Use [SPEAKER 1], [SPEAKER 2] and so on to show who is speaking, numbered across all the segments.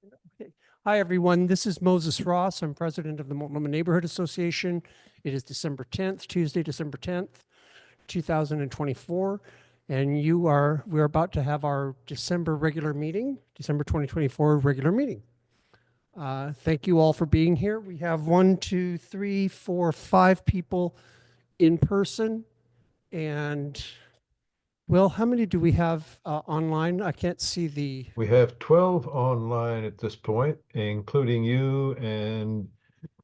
[SPEAKER 1] Okay. Hi, everyone. This is Moses Ross. I'm president of the Multnomah Neighborhood Association. It is December 10th, Tuesday, December 10th, 2024. And we're about to have our December regular meeting, December 2024 regular meeting. Thank you all for being here. We have 1, 2, 3, 4, 5 people in person. And Will, how many do we have online? I can't see the.
[SPEAKER 2] We have 12 online at this point, including you and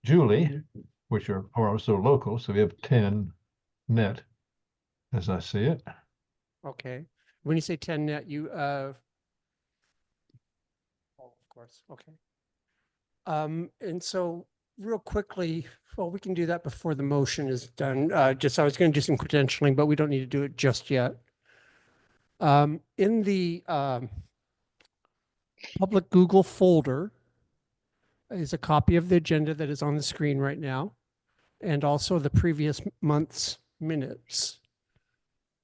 [SPEAKER 2] Julie, which are also local. So we have 10 net, as I see it.
[SPEAKER 1] Okay. When you say 10 net, oh, of course. Okay. And so real quickly, well, we can do that before the motion is done. I was going to do some credentialing, but we don't need to do it just yet. In the public Google folder is a copy of the agenda that is on the screen right now, and also the previous month's minutes.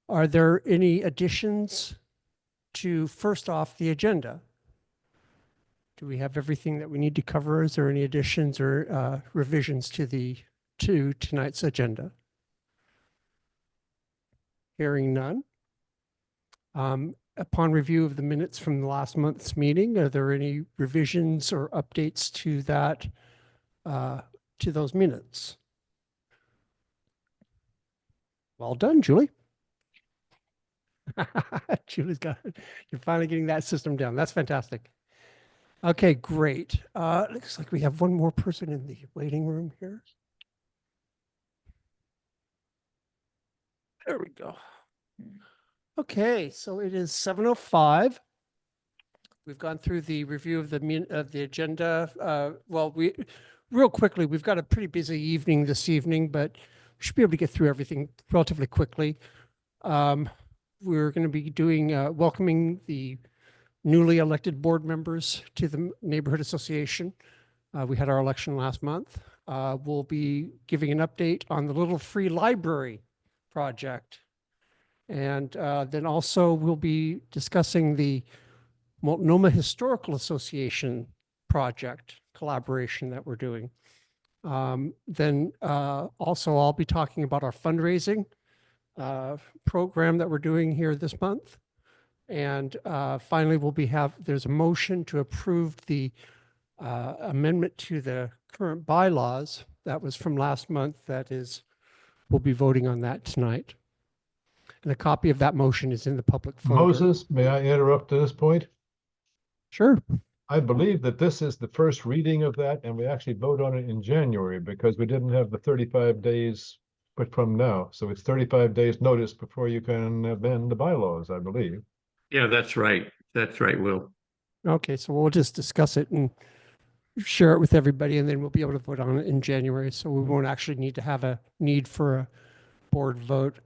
[SPEAKER 1] Are there any additions to, first off, the agenda? Do we have everything that we need to cover? Is there any additions or revisions to tonight's agenda? Hearing none. Upon review of the minutes from the last month's meeting, are there any revisions or updates to that, to those minutes? Well done, Julie. Julie's got it. You're finally getting that system down. That's fantastic. Okay, great. Looks like we have one more person in the waiting room here. There we go. Okay, so it is 7:05. We've gone through the review of the agenda. Real quickly, we've got a pretty busy evening this evening, but we should be able to get through everything relatively quickly. We're going to be doing welcoming the newly elected board members to the Neighborhood Association. We had our election last month. We'll be giving an update on the Little Free Library project. And then also we'll be discussing the Multnomah Historical project collaboration that we're doing. Also I'll be talking about our fundraising program that we're doing here this month. And finally, there's a motion to approve the amendment to the current bylaws that was from last month. We'll be voting on that tonight. And a copy of that motion is in the public folder.
[SPEAKER 2] Moses, may I interrupt at this point?
[SPEAKER 1] Sure.
[SPEAKER 2] I believe that this is the first reading of that, and we actually vote on it in January because we didn't have the 35 days from now. So it's 35 days notice before you can amend the bylaws, I believe.
[SPEAKER 3] Yeah, that's right. That's right, Will.
[SPEAKER 1] Okay, so we'll just discuss it and share it with everybody, and then we'll be able to vote on it in January. So we won't actually need to have a need for a board vote.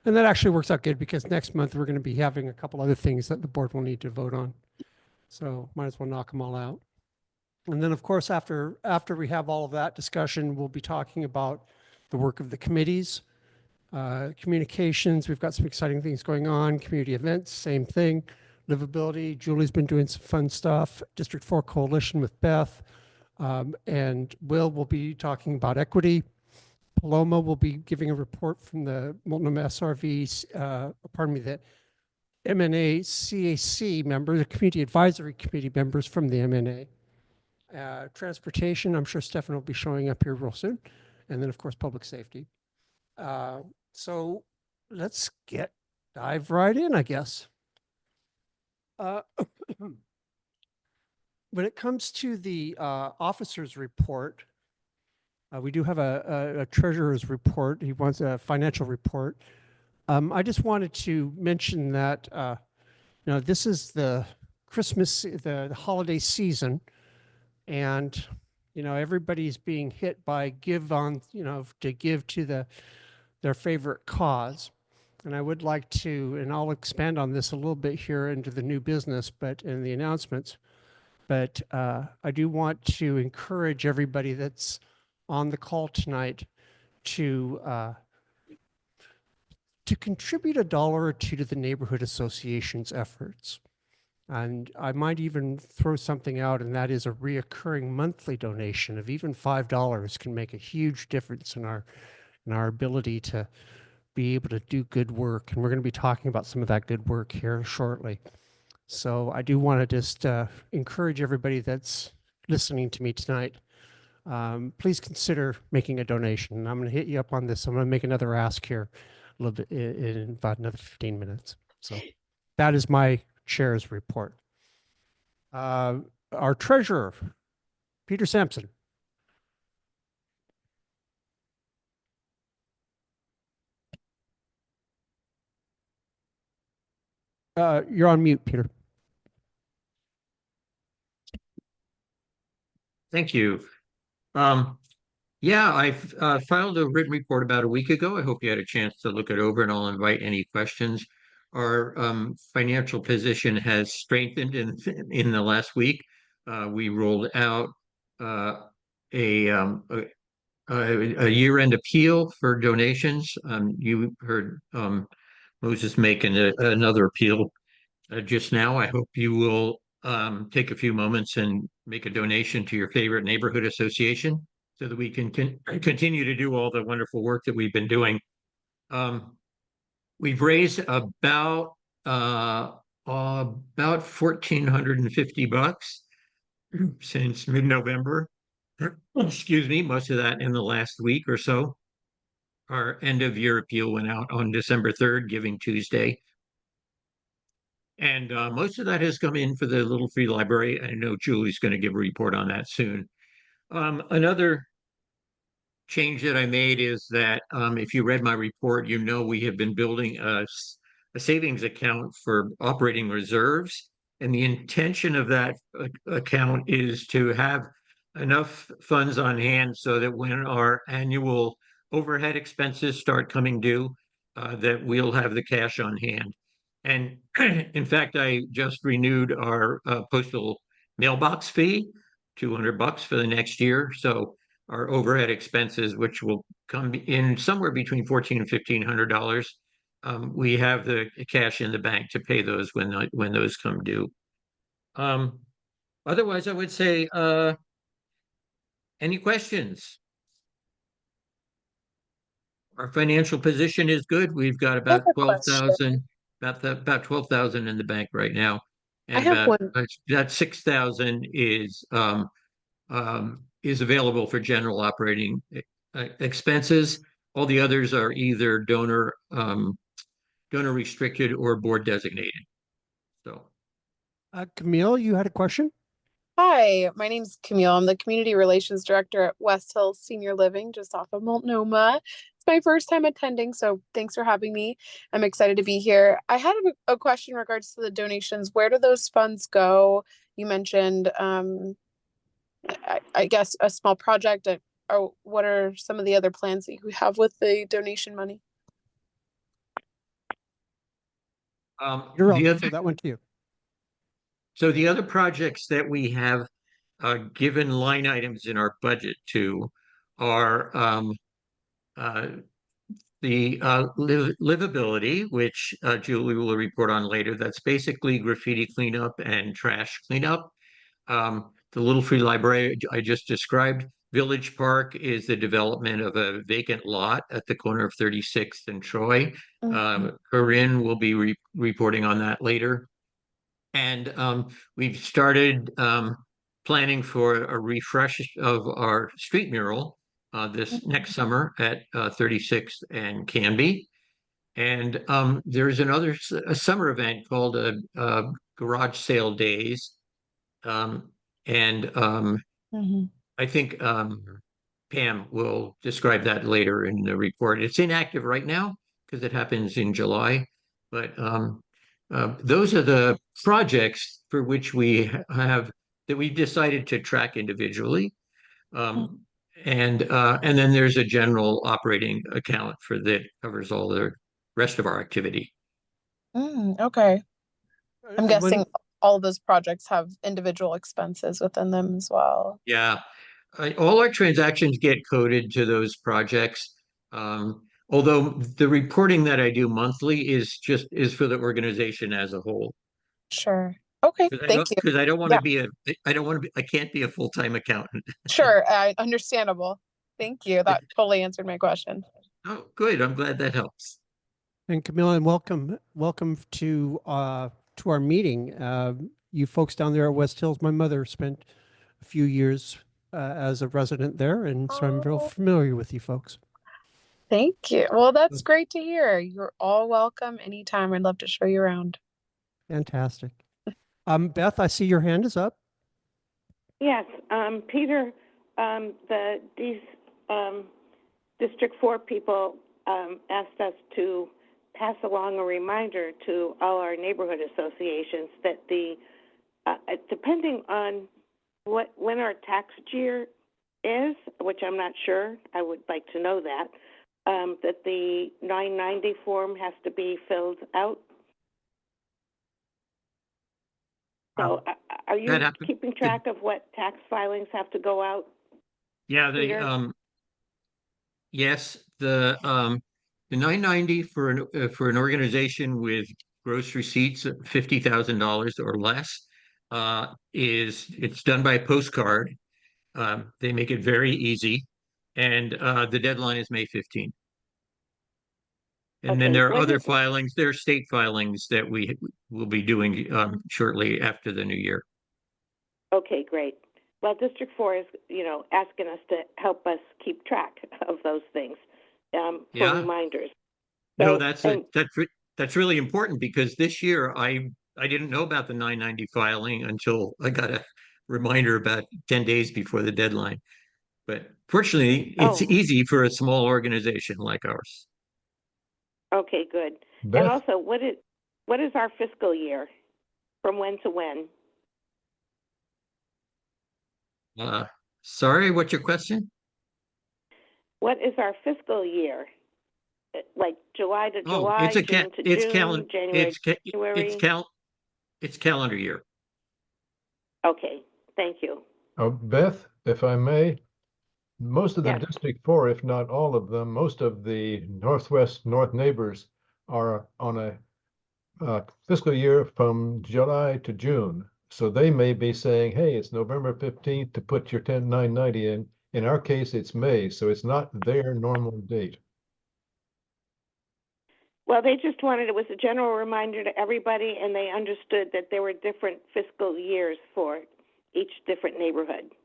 [SPEAKER 1] And that actually works out good because next month we're going to be having a couple other things that the board will need to vote on. So might as well knock them all out. And then, of course, after we have all of that discussion, we'll be talking about the work of the committees, communications. We've got some exciting things going on, community events, same thing. Livability, Julie's been doing some fun stuff. District 4 Coalition with Beth. And Will be talking about equity. Paloma will be giving a report from the Multnomah SRV, the MNA CAC member, the Community Advisory Committee members from the MNA. Transportation, I'm sure Stefan will be showing up here real soon. And then, of course, public safety. So let's dive right in, I guess. When it comes to the officer's report, we do have a treasurer's report. He wants a financial report. I just wanted to mention that this is the the holiday season, and everybody's being hit by to give to their favorite cause. And I would like to, and I'll expand on this a little bit here into the new business, but in the announcements. But I do want to encourage everybody that's on the call tonight to contribute $1 or $2 to the neighborhood association's efforts. And I might even throw something out, and that is a reoccurring monthly donation of even $5 can make a huge difference in our ability to be able to do good work. And we're going to be talking about some of that good work here shortly. So I do want to just encourage everybody that's listening to me tonight. Please consider making a donation. And I'm going to hit you up on this. I'm going to make another ask here a little bit in about another 15 minutes. So that is my chair's report. Our treasurer, Peter Sampson. You're on mute, Peter.
[SPEAKER 3] Thank you. Yeah, I've filed a written report about a week ago. I hope you had a chance to look it over, and I'll invite any questions. Our financial position has strengthened in the last week. We rolled out a, a year-end appeal for donations. You heard Moses making another appeal just now. I hope you will take a few moments and make a donation to your favorite neighborhood association so that we can continue to do all the wonderful work that we've been doing. We've raised about $1,450 since mid-November. Excuse me, most of that in the last week or so. Our end of year appeal went out on December 3rd, Giving Tuesday. And most of that has come in for the Little Free Library. I know Julie's going to give a report on that soon. Another change that I made is that if you read my report, you know we have been building a savings account for operating reserves. And the intention of that account is to have enough funds on hand so that when our annual overhead expenses start coming due, that we'll have the cash on hand. And in fact, I just renewed our postal mailbox fee, $200 for the next year. So our overhead expenses, which will come in somewhere between $1,400 and $1,500, we have the cash in the bank to pay those when those come due. Otherwise, I would say, any questions? Our financial position is good. We've got
[SPEAKER 4] I
[SPEAKER 3] about
[SPEAKER 4] have a question.
[SPEAKER 3] 12,000, about 12,000 in the bank right now.
[SPEAKER 4] I
[SPEAKER 3] And
[SPEAKER 4] have
[SPEAKER 3] about
[SPEAKER 4] one.
[SPEAKER 3] that 6,000 is available for general operating expenses. All the others are either donor restricted or board designated. So
[SPEAKER 1] Camille, you had a question?
[SPEAKER 4] Hi, my name's Camille. I'm the Community Relations Director at West Hills Senior Living, just off of Multnomah. It's my first time attending, so thanks for having me. I'm excited to be here. I had a question in regards to the donations. Where do those funds go? You mentioned, I guess, a small project. Or what are some of the other plans that you have with the donation money?
[SPEAKER 1] You're
[SPEAKER 3] the
[SPEAKER 1] on,
[SPEAKER 3] other
[SPEAKER 1] so that went to you.
[SPEAKER 3] So the other projects that we have given line items in our budget to are the livability, which Julie will report on later. That's basically graffiti cleanup and trash cleanup. The Little Free Library I just described. Village Park is the development of a vacant lot at the corner of 36th and Troy. Corinne will be reporting on that later. And we've started planning for a refresh of our street mural this next summer at 36th and Canby. And there's a summer event called a Garage Sale Days. And I think Pam will describe that later in the report. It's inactive right now because it happens in July. But those are the projects for which we have that we decided to track individually. And then there's a general operating account for that covers all the rest of our activity.
[SPEAKER 4] Okay. I'm guessing all of those projects have individual expenses within them as well.
[SPEAKER 3] Yeah, all our transactions get coded to those projects. Although the reporting that I do monthly is for the organization as a whole.
[SPEAKER 4] Sure. Okay,
[SPEAKER 3] Because
[SPEAKER 4] thank you.
[SPEAKER 3] I don't want
[SPEAKER 4] Yeah.
[SPEAKER 3] to be I can't be a full-time accountant.
[SPEAKER 4] Sure, understandable. Thank you. That totally answered my question.
[SPEAKER 3] Oh, good. I'm glad that helps.
[SPEAKER 1] And Camille, and welcome to our meeting. You folks down there at West Hills, my mother spent a few years as a resident there, and so I'm real
[SPEAKER 4] Oh.
[SPEAKER 1] familiar with you folks.
[SPEAKER 4] Thank you. Well, that's great to hear. You're all welcome anytime. I'd love to show you around.
[SPEAKER 1] Fantastic. Beth, I see your hand is up.
[SPEAKER 5] Yes, Peter, these District 4 people asked us to pass along a reminder to all our neighborhood associations that depending on when our tax year is, which I'm not sure, I would like to know that, that the 990 form has to be filled out. So are you keeping track of what tax filings have to go out?
[SPEAKER 3] Yeah,
[SPEAKER 5] Peter?
[SPEAKER 3] Yes, the 990 for an organization with gross receipts of $50,000 or less it's done by postcard. They make it very easy, and the deadline is May 15th. And then
[SPEAKER 5] Okay,
[SPEAKER 3] there are
[SPEAKER 5] when
[SPEAKER 3] other
[SPEAKER 5] is-
[SPEAKER 3] filings, there are state filings that we will be doing shortly after the new year.
[SPEAKER 5] Okay, great. Well, District 4 is, asking us to help us keep track of those things for
[SPEAKER 3] Yeah.
[SPEAKER 5] reminders.
[SPEAKER 3] No,
[SPEAKER 5] So,
[SPEAKER 3] that's really important because this year I didn't know about the 990 filing until I got a reminder about 10 days before the deadline. But fortunately, it's
[SPEAKER 5] Oh.
[SPEAKER 3] easy for a small organization like ours.
[SPEAKER 5] Okay, good.
[SPEAKER 2] Beth?
[SPEAKER 5] And also, what is our fiscal year? From when to when?
[SPEAKER 3] Sorry, what's your question?
[SPEAKER 5] What is our fiscal year? Like July to
[SPEAKER 3] Oh,
[SPEAKER 5] July, June to June, January to January?
[SPEAKER 3] It's calendar year.
[SPEAKER 5] Okay, thank you.
[SPEAKER 2] Beth, if I may, most of the
[SPEAKER 5] Yes.
[SPEAKER 2] District 4, if not all of them, most of the north neighbors are on a fiscal year from July to June. So they may be saying, hey, it's November 15th to put your 990 in. In our case, it's May, so it's not their normal date.
[SPEAKER 5] Well, they just wanted, it was a general reminder to everybody, and they understood that there were different fiscal years for each different neighborhood.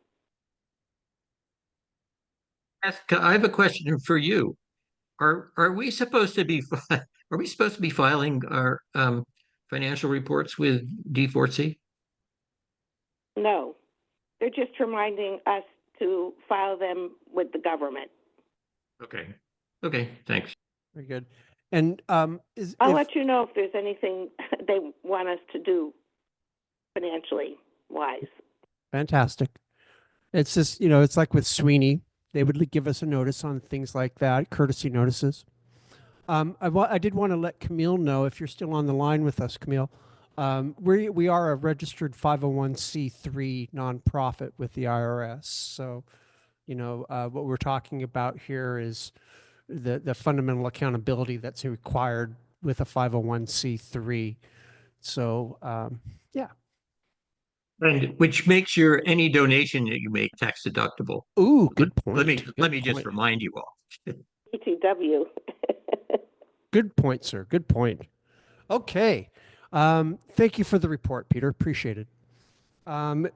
[SPEAKER 3] I have a question for you. Are we supposed to be filing our financial reports with D4C?
[SPEAKER 5] No, they're just reminding us to file them with the government.
[SPEAKER 3] Okay. Okay, thanks.
[SPEAKER 1] Very good. And
[SPEAKER 5] I'll let you know if there's anything they want us to do financially wise.
[SPEAKER 1] fantastic. It's just, it's like with Sweeney, they would give us a notice on things like that, courtesy notices. I did want to let Camille know, if you're still on the line with us, Camille, we are a registered 501c3 nonprofit with the IRS. So, what we're talking about here is the fundamental accountability that's required with a 501c3. So, yeah.
[SPEAKER 3] And which makes any donation that you make tax deductible.
[SPEAKER 1] Ooh, good point.
[SPEAKER 3] Let me just remind you all.
[SPEAKER 5] ETW.
[SPEAKER 1] Good point, sir. Good point. Okay. Thank you for the report, Peter. Appreciate it.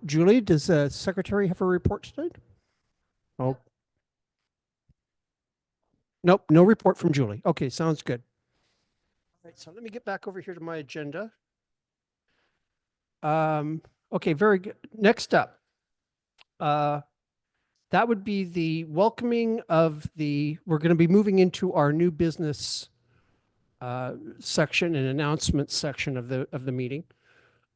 [SPEAKER 1] Julie, does the secretary have a report tonight? Oh. Nope, no report from Julie. Okay, sounds good. All right, so let me get back over here to my agenda. Okay, very good. Next up, that would be the welcoming of we're going to be moving into our new business section and announcement section of the meeting.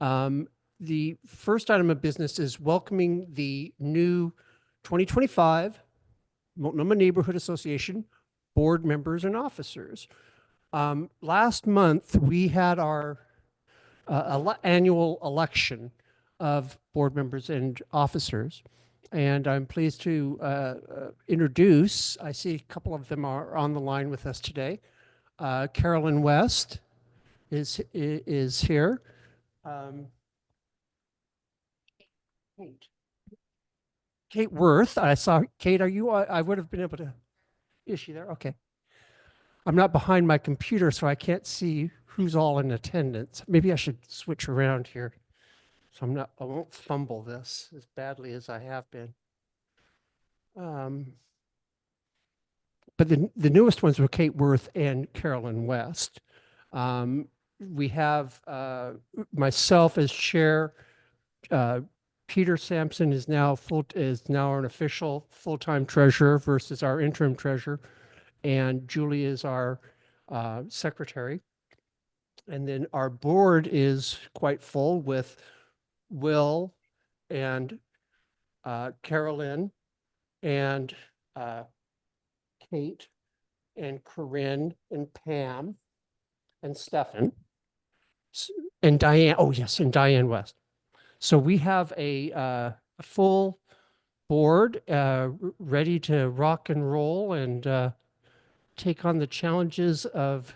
[SPEAKER 1] The first item of business is welcoming the new 2025 Multnomah Neighborhood Association board members and officers. Last month, we had our annual election of board members and officers. And I'm pleased to introduce, I see a couple of them are on the line with us today. Carolyn West is here. Kate. Kate Worth. I saw Kate. Are you? I would have been able to. Is she there? Okay. I'm not behind my computer, so I can't see who's all in attendance. Maybe I should switch around here. So I won't fumble this as badly as I have been. But the newest ones were Kate Worth and Carolyn West. We have myself as chair. Peter Sampson is now an official full-time treasurer versus our interim treasurer, and Julie is our secretary. And then our board is quite full with Will and Carolyn and Kate and Corinne and Pam and Stefan and Diane. Oh yes, and Diane West. So we have a full board ready to rock and roll and take on the challenges of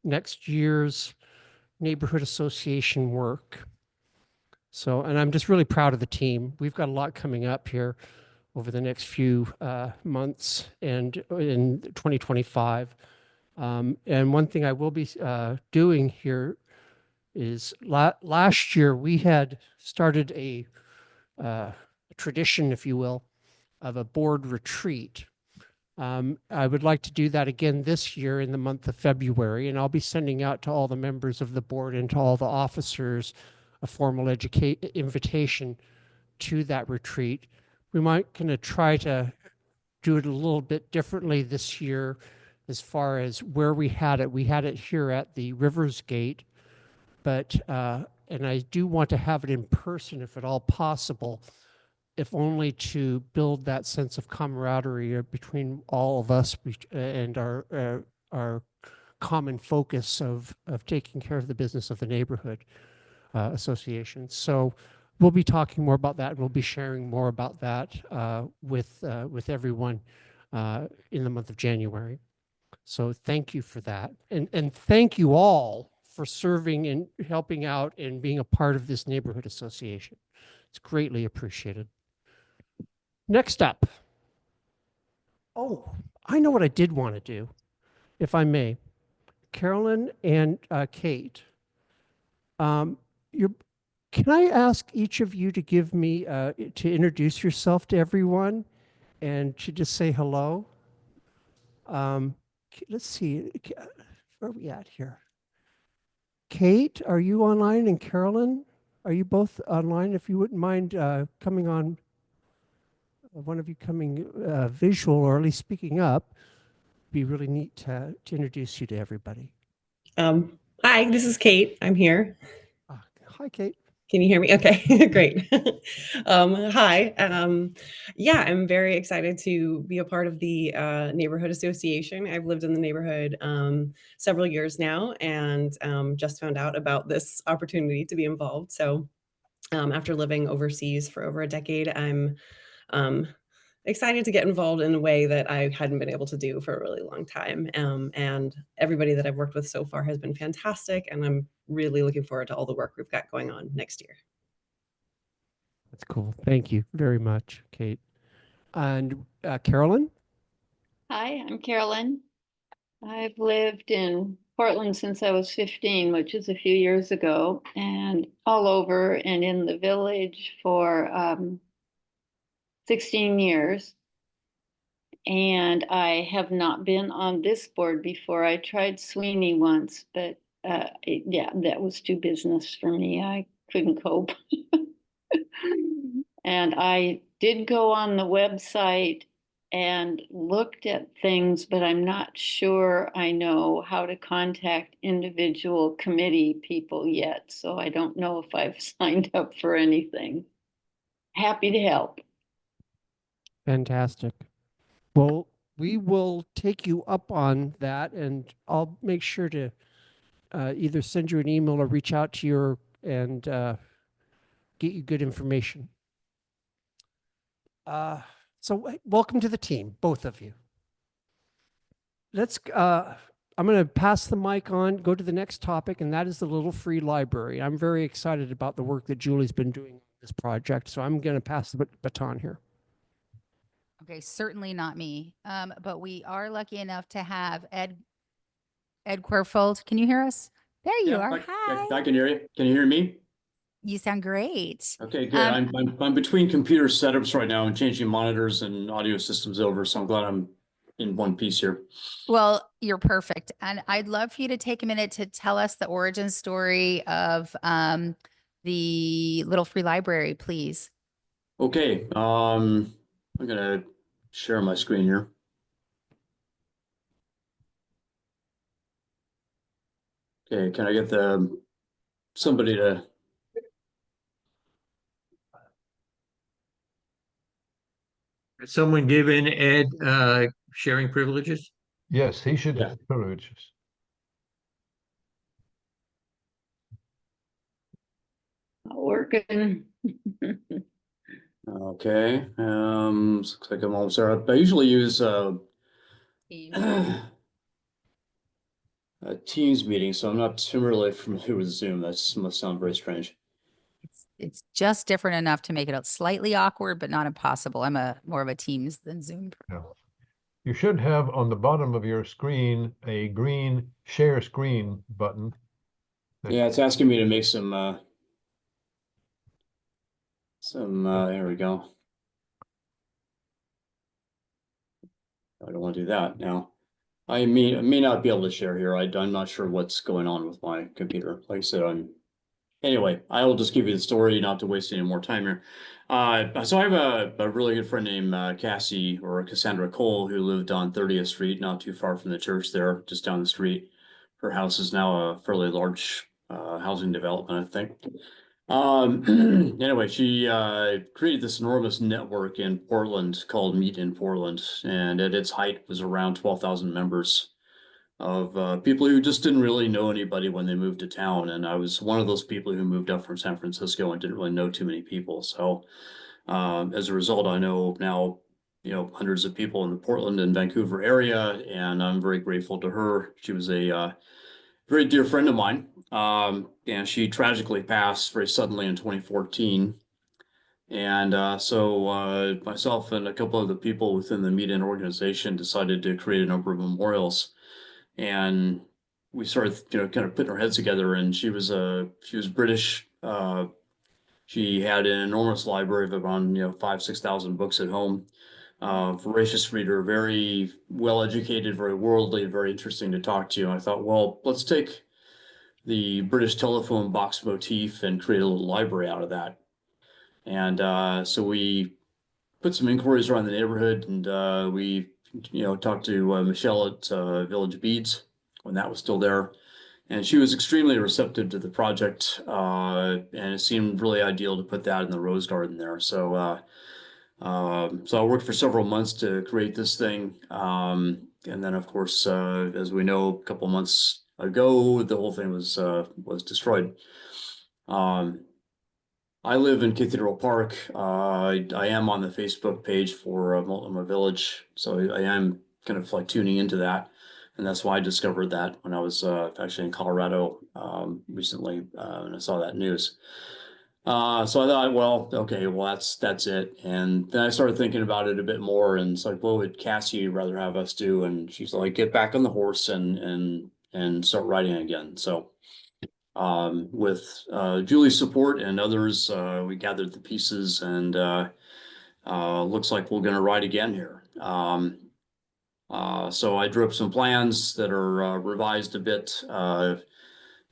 [SPEAKER 1] next year's neighborhood association work. So, and I'm just really proud of the team. We've got a lot coming up here over the next few months and in 2025. And one thing I will be doing here is last year we had started a tradition, if you will, of a board retreat. I would like to do that again this year in the month of February, and I'll be sending out to all the members of the board and to all the officers a formal invitation to that retreat. We might kind of try to do it a little bit differently this year as far as where we had it. We had it here at the Rivers Gate, but, and I do want to have it in person if at all possible, if only to build that sense of camaraderie between all of us and our common focus of taking care of the business of the neighborhood association. So we'll be talking more about that. We'll be sharing more about that with everyone in the month of January. So thank you for that. And thank you all for serving and helping out and being a part of this neighborhood association. It's greatly appreciated. Next up. Oh, I know what I did want to do, if I may. Carolyn and Kate, can I ask each of you to give me, to introduce yourself to everyone and to just say hello? Let's see, where are we at here? Kate, are you online? And Carolyn, are you both online? If you wouldn't mind coming on, one of you coming visual or at least speaking up, be really neat to introduce you to everybody.
[SPEAKER 6] Hi, this is Kate. I'm here.
[SPEAKER 1] Hi, Kate.
[SPEAKER 6] Can you hear me? Okay, great. Hi. Yeah, I'm very excited to be a part of the neighborhood association. I've lived in the neighborhood several years now and just found out about this opportunity to be involved. So after living overseas for over a decade, I'm excited to get involved in a way that I hadn't been able to do for a really long time. And everybody that I've worked with so far has been fantastic. And I'm really looking forward to all the work we've got going on next year.
[SPEAKER 1] That's cool. Thank you very much, Kate. And Carolyn?
[SPEAKER 7] Hi, I'm Carolyn. I've lived in Portland since I was 15, which is a few years ago, and all over and in the village for 16 years. And I have not been on this board before. I tried Sweeney once, but yeah, that was too business for me. I couldn't cope. And I did go on the website and looked at things, but I'm not sure I know how to contact individual committee people yet. So I don't know if I've signed up for anything. Happy to help.
[SPEAKER 1] Fantastic. Well, we will take you up on that, and I'll make sure to either send you an email or reach out to you and get you good information. So welcome to the team, both of you. Let's, I'm going to pass the mic on, go to the next topic, and that is the Little Free Library. I'm very excited about the work that Julie's been doing on this project. So I'm going to pass the baton here.
[SPEAKER 8] Okay, certainly not me. But we are lucky enough to have Ed Querfold. Can you hear us? There you are. Hi.
[SPEAKER 9] I can hear you. Can you hear me?
[SPEAKER 8] You sound great.
[SPEAKER 9] Okay, good.
[SPEAKER 8] Um,
[SPEAKER 9] I'm between computer setups right now and changing monitors and audio systems over, so I'm glad I'm in one piece here.
[SPEAKER 8] Well, you're perfect. And I'd love for you to take a minute to tell us the origin story of the Little Free Library, please.
[SPEAKER 9] Okay, I'm gonna share my screen here. Okay, can I get somebody to?
[SPEAKER 3] Has someone given Ed sharing privileges?
[SPEAKER 2] Yes, he should
[SPEAKER 9] Yeah.
[SPEAKER 2] have privileges.
[SPEAKER 7] Not working.
[SPEAKER 9] Okay, looks like I'm almost there. I usually use a Teams meeting, so I'm not too really familiar with Zoom. That must sound very strange.
[SPEAKER 8] It's just different enough to make it slightly awkward, but not impossible. I'm more of a Teams than Zoom.
[SPEAKER 2] No. You should have on the bottom of your screen a green share screen button.
[SPEAKER 9] Yeah, it's asking me to make some there we go. I don't want to do that now. I may not be able to share here. I'm not sure what's going on with my computer. Like I said, anyway, I will just give you the story, not to waste any more time here. So I have a really good friend named Cassie or Cassandra Cole who lived on 30th Street, not too far from the church there, just down the street. Her house is now a fairly large housing development, I think. Anyway, she created this enormous network in Portland called Meet in Portland, and at its height was around 12,000 members of people who just didn't really know anybody when they moved to town. And I was one of those people who moved up from San Francisco and didn't really know too many people. So as a result, I know now, hundreds of people in the Portland and Vancouver area, and I'm very grateful to her. She was a very dear friend of mine. And she tragically passed very suddenly in 2014. And so myself and a couple of the people within the Meet In organization decided to create a number of memorials. And we started, kind of putting our heads together. And she was British. She had an enormous library of around 5,000-6,000 books at home. Voracious reader, very well educated, very worldly, very interesting to talk to. And I thought, well, let's take the British telephone box motif and create a little library out of that. And so we put some inquiries around the neighborhood, and we talked to Michelle at Village Beads when that was still there, and she was extremely receptive to the project, and it seemed really ideal to put that in the rose garden there. So I worked for several months to create this thing, and then of course, as we know, a couple months ago, the whole thing was destroyed. I live in Cathedral Park. I am on the Facebook page for Multnomah Village, so I am kind of like tuning into that, and that's why I discovered that when I was actually in Colorado recently, and I saw that news. So I thought, well, okay, well that's it. And then I started thinking about it a bit more, and it's like, what would Cassie rather have us do? And she's like, get back on the horse and start writing again. So with Julie's support and others, we gathered the pieces, and looks like we're going to write again here. So I drew up some plans that are revised a bit.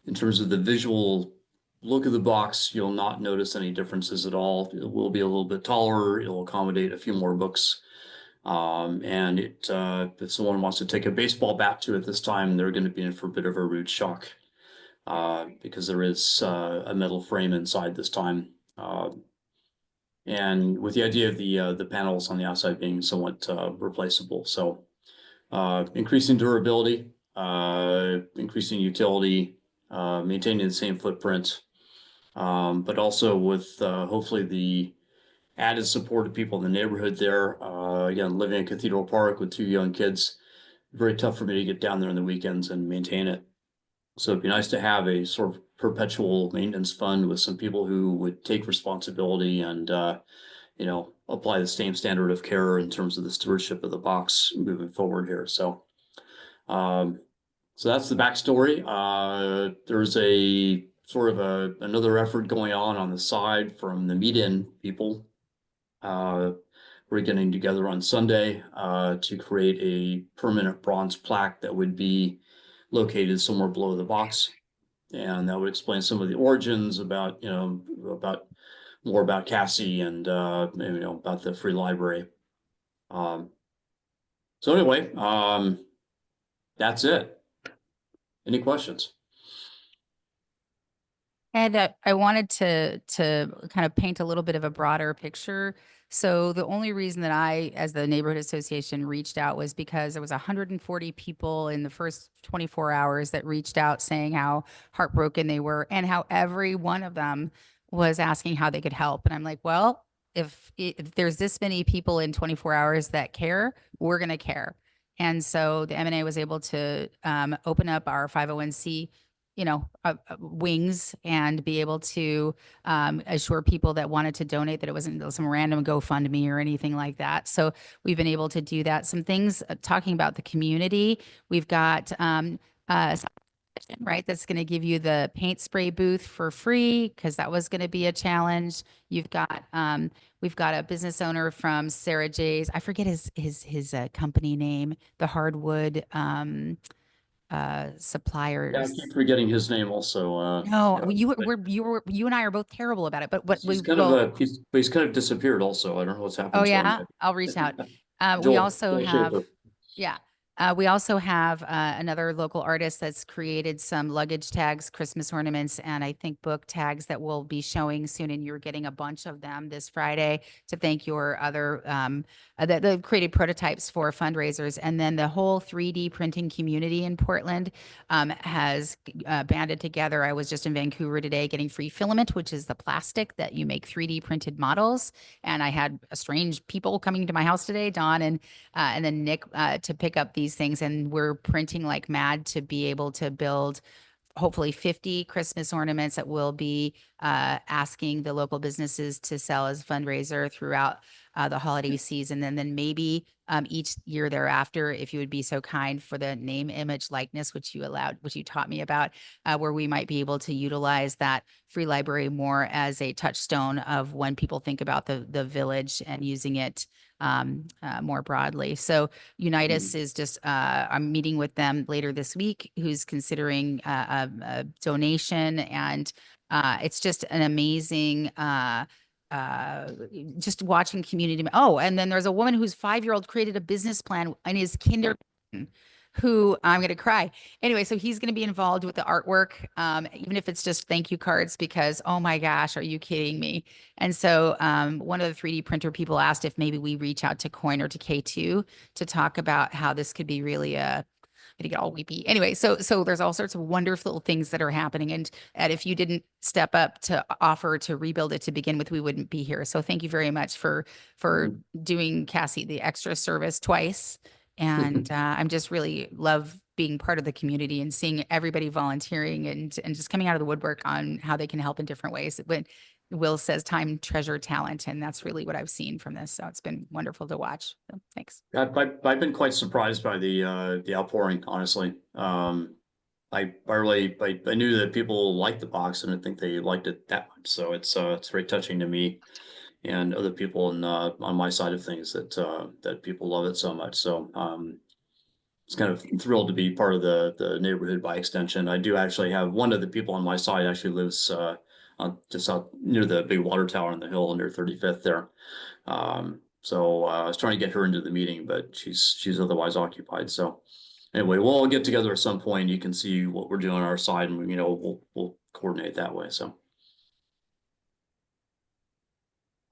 [SPEAKER 9] In terms of the visual look of the box, you'll not notice any differences at all. It will be a little bit taller. It'll accommodate a few more books. And if someone wants to take a baseball bat to it this time, they're going to be in for a bit of a rude shock. Because there is a metal frame inside this time, and with the idea of the panels on the outside being somewhat replaceable. So increasing durability, increasing utility, maintaining the same footprint, but also with hopefully the added support of people in the neighborhood there. Again, living in Cathedral Park with 2 young kids, very tough for me to get down there on the weekends and maintain it. So it'd be nice to have a sort of perpetual maintenance fund with some people who would take responsibility and, you know, apply the same standard of care in terms of the stewardship of the box moving forward here. So, so that's the backstory. There's a sort of another effort going on the side from the meet-in people. We're getting together on Sunday to create a permanent bronze plaque that would be located somewhere below the box. And that would explain some of the origins about, you know, more about Cassie and, you know, about the free library. So anyway, that's it. Any questions?
[SPEAKER 8] And I wanted to kind of paint a little bit of a broader picture. So the only reason that I, as the neighborhood association, reached out was because there was 140 people in the first 24 hours that reached out saying how heartbroken they were and how every one of them was asking how they could help. And I'm like, well, if there's this many people in 24 hours that care, we're going to care. And so the M&A was able to open up our 501c, you know, wings and be able to assure people that wanted to donate that it wasn't some random GoFundMe or anything like that. So we've been able to do that. Some things talking about the community. We've got right, that's going to give you the paint spray booth for free because that was going to be a challenge. You've got we've got a business owner from Sarah J's. I forget his company name, the hardwood suppliers.
[SPEAKER 9] Yeah, I keep forgetting his name also.
[SPEAKER 8] No,
[SPEAKER 9] yeah,
[SPEAKER 8] you and I are both terrible about it, but what
[SPEAKER 9] he's
[SPEAKER 8] we
[SPEAKER 9] kind
[SPEAKER 8] will.
[SPEAKER 9] of he's kind of disappeared also. I don't know what's happened
[SPEAKER 8] Oh
[SPEAKER 9] to
[SPEAKER 8] yeah,
[SPEAKER 9] him.
[SPEAKER 8] I'll reach out. We
[SPEAKER 9] Joel-
[SPEAKER 8] also
[SPEAKER 9] Joel
[SPEAKER 8] have,
[SPEAKER 9] Schaefer.
[SPEAKER 8] yeah. We also have another local artist that's created some luggage tags, Christmas ornaments, and I think book tags that will be showing soon. And you're getting a bunch of them this Friday to thank your other that created prototypes for fundraisers. And then the whole 3D printing community in Portland has banded together. I was just in Vancouver today getting free filament, which is the plastic that you make 3D printed models. And I had strange people coming to my house today, Dawn and then Nick, to pick up these things. And we're printing like mad to be able to build hopefully 50 Christmas ornaments that will be asking the local businesses to sell as fundraiser throughout the holiday season. And then maybe each year thereafter, if you would be so kind, for the name, image, likeness, which you taught me about, where we might be able to utilize that free library more as a touchstone of when people think about the village and using it more broadly. So Unitas is just, I'm meeting with them later this week, who's considering a donation, and it's just an amazing, just watching community. Oh, and then there's a woman whose 5-year-old created a business plan in his kindergarten, who I'm going to cry. Anyway, so he's going to be involved with the artwork, even if it's just thank you cards, because, oh my gosh, are you kidding me? And so one of the 3D printer people asked if maybe we reach out to Coin or to K2 to talk about how this could be really I get all weepy. Anyway, so there's all sorts of wonderful things that are happening. And if you didn't step up to offer to rebuild it to begin with, we wouldn't be here. So thank you very much for doing, Cassie, the extra service twice. And I'm just really love being part of the community and seeing everybody volunteering and just coming out of the woodwork on how they can help in different ways. When Will says time, treasure, talent, and that's really what I've seen from this. So it's been wonderful to watch. So thanks.
[SPEAKER 9] I've been quite surprised by the outpouring, honestly. I knew that people liked the box, and I think they liked it that much. So it's very touching to me and other people on my side of things that people love it so much. So it's kind of thrilled to be part of the neighborhood by extension. I do actually have one of the people on my side actually lives just out near the big water tower on the hill near 35th there. So I was trying to get her into the meeting, but she's otherwise occupied. So anyway, we'll all get together at some point. You can see what we're doing on our side, and we'll coordinate that way. So.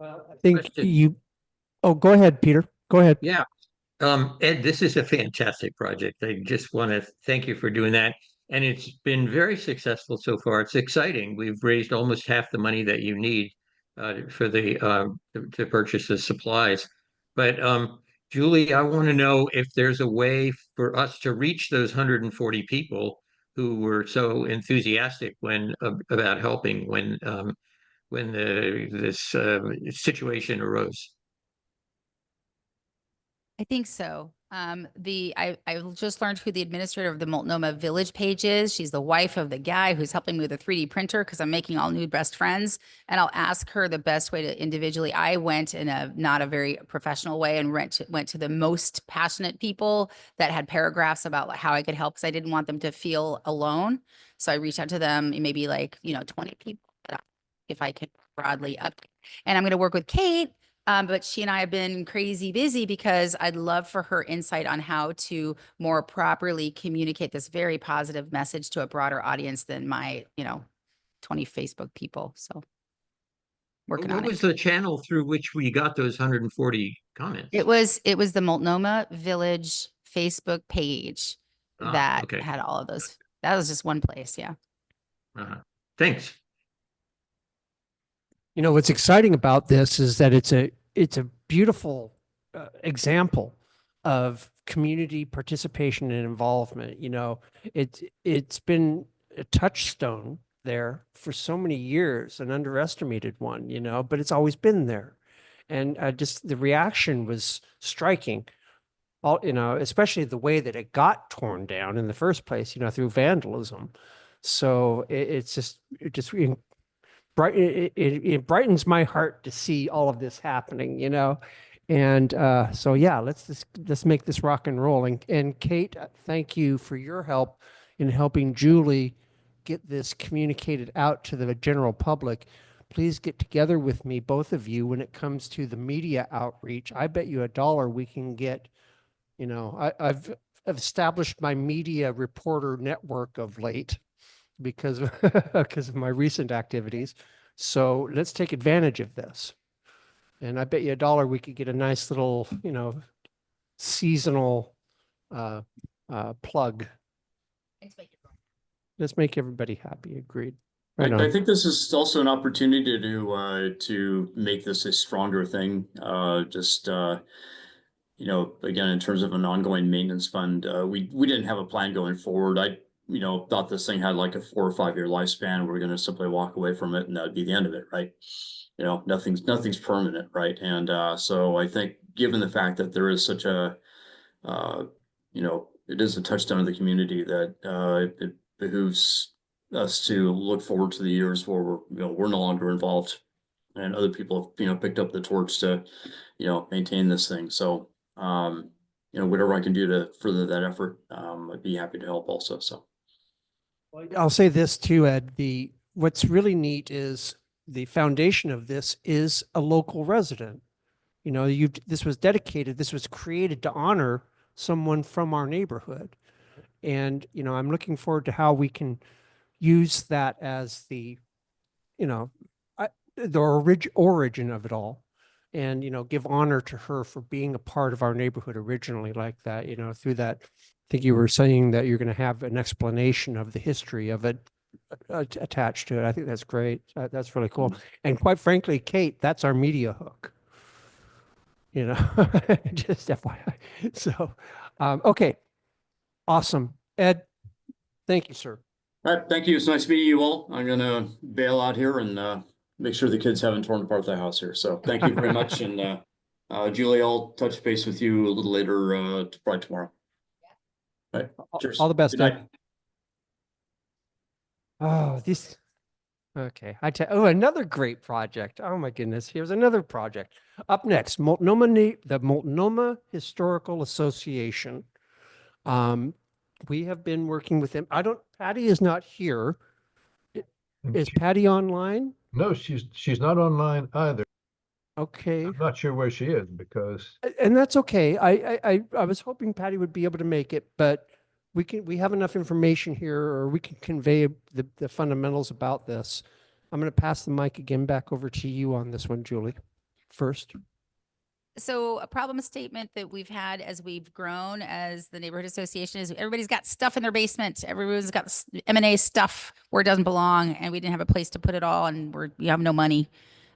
[SPEAKER 1] Well, I think
[SPEAKER 3] Question.
[SPEAKER 1] go ahead, Peter. Go ahead.
[SPEAKER 3] Yeah. Ed, this is a fantastic project. I just want to thank you for doing that. And it's been very successful so far. It's exciting. We've raised almost half the money that you need for to purchase the supplies. But Julie, I want to know if there's a way for us to reach those 140 people who were so enthusiastic about helping when this situation arose.
[SPEAKER 8] I think so. I just learned who the administrator of the Multnomah Village page is. She's the wife of the guy who's helping me with a 3D printer because I'm making all new best friends. And I'll ask her the best way to individually. I went in a not a very professional way and went to the most passionate people that had paragraphs about how I could help because I didn't want them to feel alone. So I reached out to them, maybe like 20 people, if I could broadly up. And I'm going to work with Kate. But she and I have been crazy busy because I'd love for her insight on how to more properly communicate this very positive message to a broader audience than my, 20 Facebook people. So working on
[SPEAKER 3] What
[SPEAKER 8] it.
[SPEAKER 3] was the channel through which we got those 140 comments?
[SPEAKER 8] It was the Multnomah Village Facebook page that
[SPEAKER 3] okay.
[SPEAKER 8] had all of those. That was just one place. Yeah.
[SPEAKER 3] Thanks.
[SPEAKER 1] What's exciting about this is that it's a beautiful example of community participation and involvement. It's been a touchstone there for so many years, an underestimated one, but it's always been there. And just the reaction was striking. Especially the way that it got torn down in the first place, through vandalism. So it brightens my heart to see all of this happening, and so yeah, let's make this rock and roll. And Kate, thank you for your help in helping Julie get this communicated out to the general public. Please get together with me, both of you, when it comes to the media outreach. I bet you $1 we can get. I've established my media reporter network of late because of my recent activities. So let's take advantage of this. And I bet you $1 we could get a nice little, seasonal plug. Let's make everybody happy. Agreed. Right
[SPEAKER 9] I
[SPEAKER 1] on.
[SPEAKER 9] think this is also an opportunity to make this a stronger thing. Again, in terms of an ongoing maintenance fund, we didn't have a plan going forward. I thought this thing had like a 4 or 5 year lifespan. We're going to simply walk away from it and that'd be the end of it, right? Nothing's permanent, right? And so I think given the fact that there is such a, it is a touchstone of the community, that it behooves us to look forward to the years where we're no longer involved and other people have, picked up the torch to, maintain this thing. So, whatever I can do to further that effort, I'd be happy to help also. So.
[SPEAKER 1] I'll say this too, Ed, what's really neat is the foundation of this is a local resident. This was created to honor someone from our neighborhood. And, I'm looking forward to how we can use that as the origin of it all. And, give honor to her for being a part of our neighborhood originally like that, through that. I think you were saying that you're going to have an explanation of the history of it attached to it. I think that's great. That's really cool. And quite frankly, Kate, that's our media hook. Just FYI. So, okay. Awesome. Ed, thank you, sir.
[SPEAKER 9] All right. Thank you. It's nice meeting you all. I'm going to bail out here and make sure the kids haven't torn apart the house here. So thank you very much. And Julie, I'll touch base with you a little later, probably tomorrow. All right. Cheers.
[SPEAKER 1] All the best.
[SPEAKER 9] Good night.
[SPEAKER 1] Oh, okay. Another great project. Oh my goodness. Here's another project. Up next, the Multnomah Historical Association. We have been working with them. Patty is not here. Is Patty online?
[SPEAKER 2] No, she's not online either.
[SPEAKER 1] Okay.
[SPEAKER 2] I'm not sure where she is because.
[SPEAKER 1] And that's okay. I was hoping Patty would be able to make it, but we have enough information here, or we can convey the fundamentals about this. I'm going to pass the mic again back over to you on this one, Julie, first.
[SPEAKER 8] So a problem statement that we've had as we've grown as the neighborhood association is everybody's got stuff in their basement. Everyone's got M&A stuff where it doesn't belong, and we didn't have a place to put it all, and we have no money.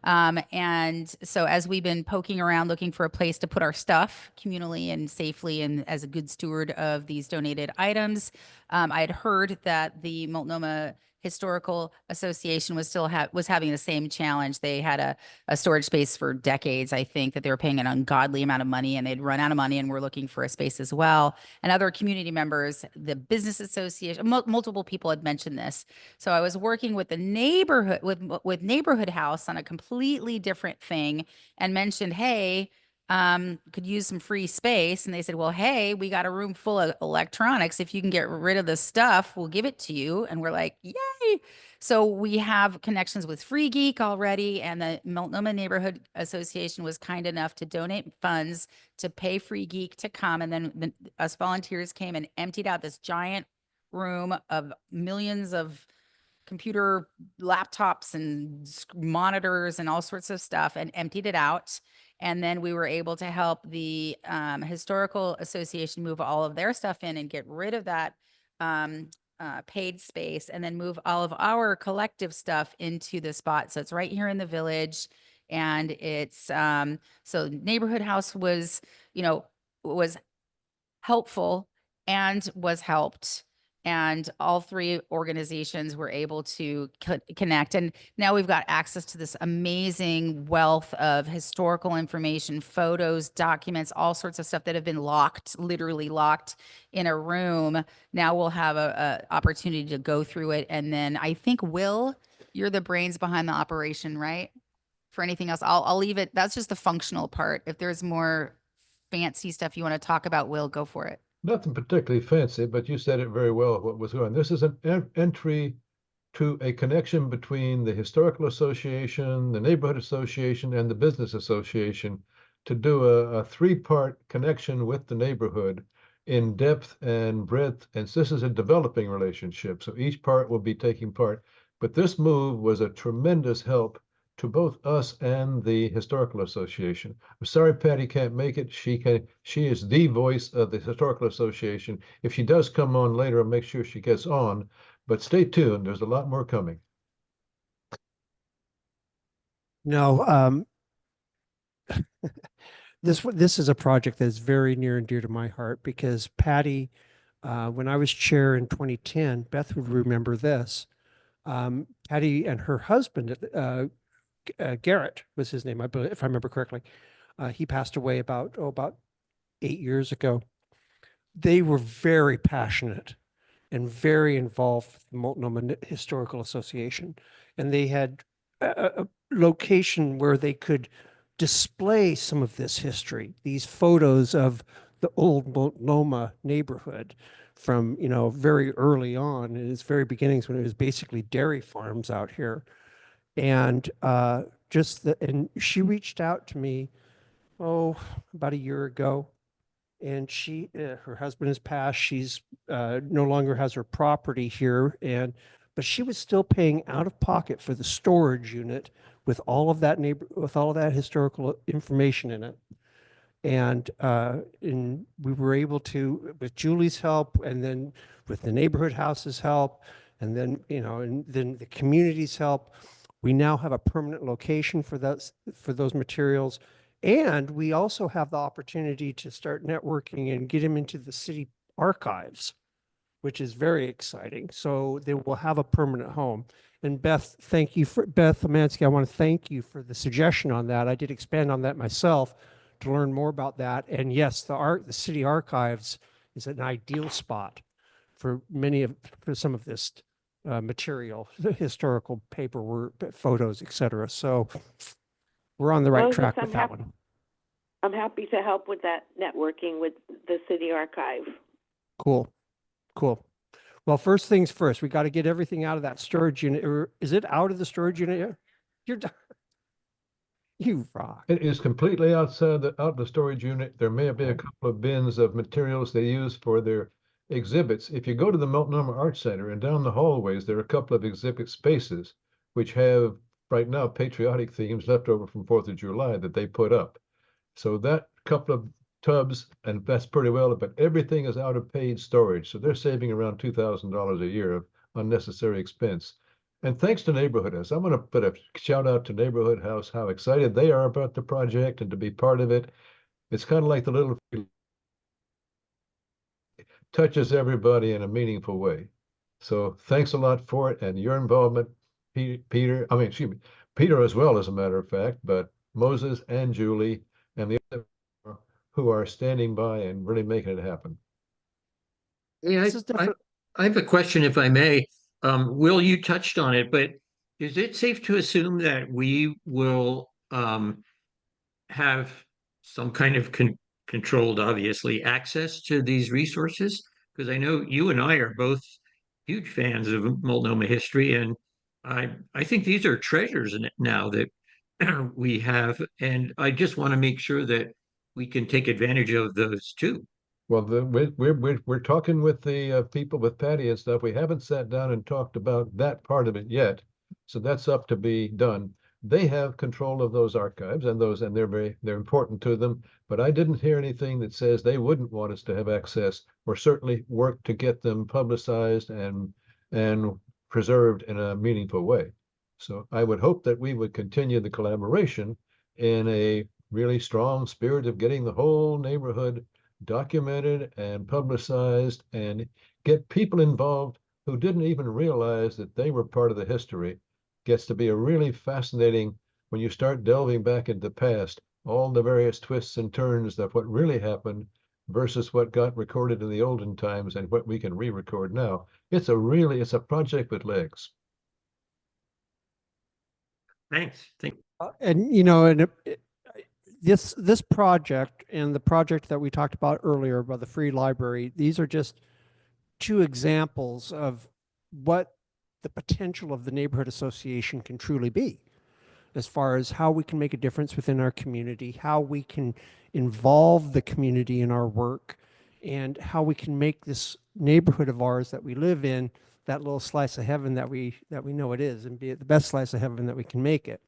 [SPEAKER 8] And so as we've been poking around looking for a place to put our stuff communally and safely and as a good steward of these donated items, I had heard that the Multnomah Historical Association was having the same challenge. They had a storage space for decades, I think, that they were paying an ungodly amount of money, and they'd run out of money and were looking for a space as well. And other community members, the business association, multiple people had mentioned this. So I was working with the neighborhood, with Neighborhood House on a completely different thing, and mentioned, hey, could use some free space. And they said, well, hey, we got a room full of electronics. If you can get rid of the stuff, we'll give it to you. And we're like, yay. So we have connections with Free Geek already. And the Multnomah Neighborhood Association was kind enough to donate funds to pay Free Geek to come. And then us volunteers came and emptied out this giant room of millions of computer laptops and monitors and all sorts of stuff, and emptied it out. And then we were able to help the Historical Association move all of their stuff in and get rid of that paid space, and then move all of our collective stuff into the spot. So it's right here in the village. And it's so Neighborhood House was, was helpful and was helped. And all three organizations were able to connect. And now we've got access to this amazing wealth of historical information, photos, documents, all sorts of stuff that have been locked, literally locked in a room. Now we'll have a opportunity to go through it. And then I think, Will, you're the brains behind the operation, right? For anything else, I'll leave it. That's just the functional part. If there's more fancy stuff you want to talk about, Will, go for it.
[SPEAKER 2] Nothing particularly fancy, but you said it very well what was going. This is an entry to a connection between the Historical Association, the Neighborhood Association, and the Business Association to do a three-part connection with the neighborhood in depth and breadth. And this is a developing relationship, so each part will be taking part. But this move was a tremendous help to both us and the Historical Association. I'm sorry Patty can't make it. She is the voice of the Historical Association. If she does come on later, I'll make sure she gets on. But stay tuned. There's a lot more coming.
[SPEAKER 1] No, this is a project that's very near and dear to my heart, because Patty, when I was chair in 2010, Beth would remember this. Patty and her husband, Garrett was his name, I believe, if I remember correctly. He passed away about 8 years ago. They were very passionate and very involved with the Multnomah Historical Association. And they had a location where they could display some of this history, these photos of the old Multnomah neighborhood from, very early on in its very beginnings, when it was basically dairy farms out here. And and she reached out to me, about a year ago, and her husband has passed. She's no longer has her property here, but she was still paying out of pocket for the storage unit with all of that historical information in it. And we were able to, with Julie's help, and then with the Neighborhood House's help, and then and then the community's help, we now have a permanent location for those materials. And we also have the opportunity to start networking and get them into the city archives, which is very exciting. So they will have a permanent home. And Beth Lemansky, I want to thank you for the suggestion on that. I did expand on that myself to learn more about that. And yes, the city archives is an ideal spot for some of this material, historical paperwork, photos, etc. So we're on the right track with that one.
[SPEAKER 5] I'm happy to help with that networking with the city archive.
[SPEAKER 1] Cool. Well, first things first, we got to get everything out of that storage unit. Or is it out of the storage unit yet? You're done. You rock.
[SPEAKER 2] It is completely out of the storage unit. There may be a couple of bins of materials they use for their exhibits. If you go to the Multnomah Art Center and down the hallways, there are a couple of exhibit spaces which have right now patriotic themes left over from 4th of July that they put up. So that couple of tubs, and that's pretty well, but everything is out of paid storage. So they're saving around $2,000 a year of unnecessary expense. And thanks to Neighborhood House. I'm going to put a shout out to Neighborhood House, how excited they are about the project and to be part of it. It's kind of like the little touches everybody in a meaningful way. So thanks a lot for it and your involvement, Peter. I mean, excuse me, Peter as well, as a matter of fact, but Moses and Julie and the other who are standing by and really making it happen.
[SPEAKER 3] Yeah,
[SPEAKER 1] This is
[SPEAKER 3] I have a question, if I may. Will, you touched on it, but is it safe to assume that we will have some kind of controlled, obviously, access to these resources? Because I know you and I are both huge fans of Multnomah history, and I think these are treasures in it now that we have, and I just want to make sure that we can take advantage of those too.
[SPEAKER 2] Well, we're talking with the people with Patty and stuff. We haven't sat down and talked about that part of it yet, so that's up to be done. They have control of those archives and they're important to them. But I didn't hear anything that says they wouldn't want us to have access, or certainly work to get them publicized and preserved in a meaningful way. So I would hope that we would continue the collaboration in a really strong spirit of getting the whole neighborhood documented and publicized and get people involved who didn't even realize that they were part of the history. Gets to be a really fascinating when you start delving back into the past, all the various twists and turns of what really happened versus what got recorded in the olden times and what we can re-record now. It's a project with legs.
[SPEAKER 3] Thanks.
[SPEAKER 1] And you know, and this project and the project that we talked about earlier about the free library, these are just two examples of what the potential of the neighborhood association can truly be, as far as how we can make a difference within our community, how we can involve the community in our work, and how we can make this neighborhood of ours that we live in that little slice of heaven that we know it is, and be it the best slice of heaven that we can make it.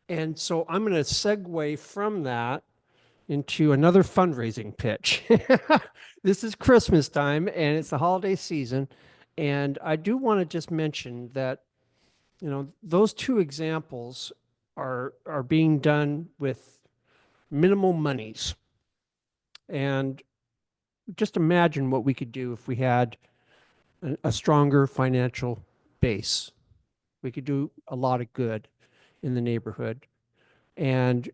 [SPEAKER 1] And so I'm going to segue from that into another fundraising pitch. This is Christmas time and it's the holiday season. And I do want to just mention that, you know, those two examples are being done with minimal monies. And just imagine what we could do if we had a stronger financial base. We could do a lot of good in the neighborhood. And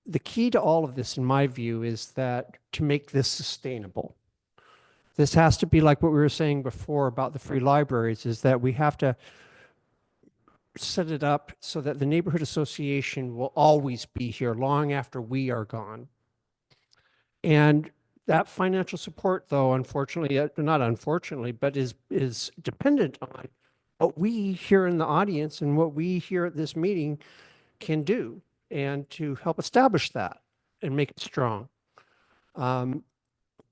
[SPEAKER 1] the key to all of this, in my view, is that to make this sustainable. This has to be like what we were saying before about the free libraries, is that we have to set it up so that the neighborhood association will always be here long after we are gone. And that financial support, though, unfortunately, not unfortunately, but is dependent on what we here in the audience and what we here at this meeting can do, and to help establish that and make it strong.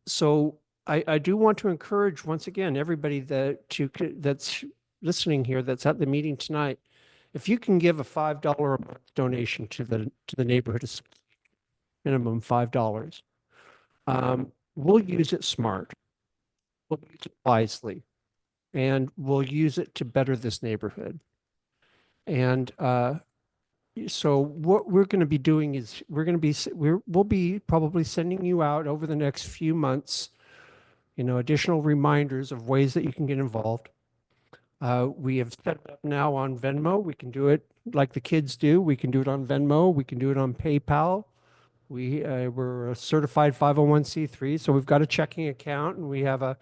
[SPEAKER 1] So I do want to encourage, once again, everybody that's listening here, that's at the meeting tonight, if you can give a $5 a month donation to the neighborhood, minimum $5, we'll use it smart, we'll use it wisely, and we'll use it to better this neighborhood. And so what we're going to be doing is we'll be probably sending you out over the next few months, you know, additional reminders of ways that you can get involved. We have set it up now on Venmo. We can do it like the kids do. We can do it on Venmo. We can do it on PayPal. We're a certified 501c3, so we've got a checking account, and we have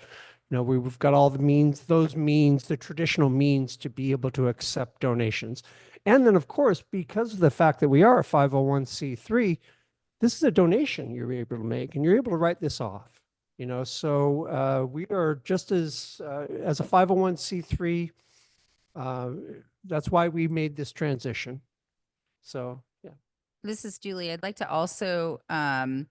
[SPEAKER 1] we've got all the the traditional means to be able to accept donations. And then, of course, because of the fact that we are a 501c3, this is a donation you're able to make, and you're able to write this off. You know, so we are just as a 501c3. That's why we made this transition. So, yeah.
[SPEAKER 8] This is Julie. I'd like to also ask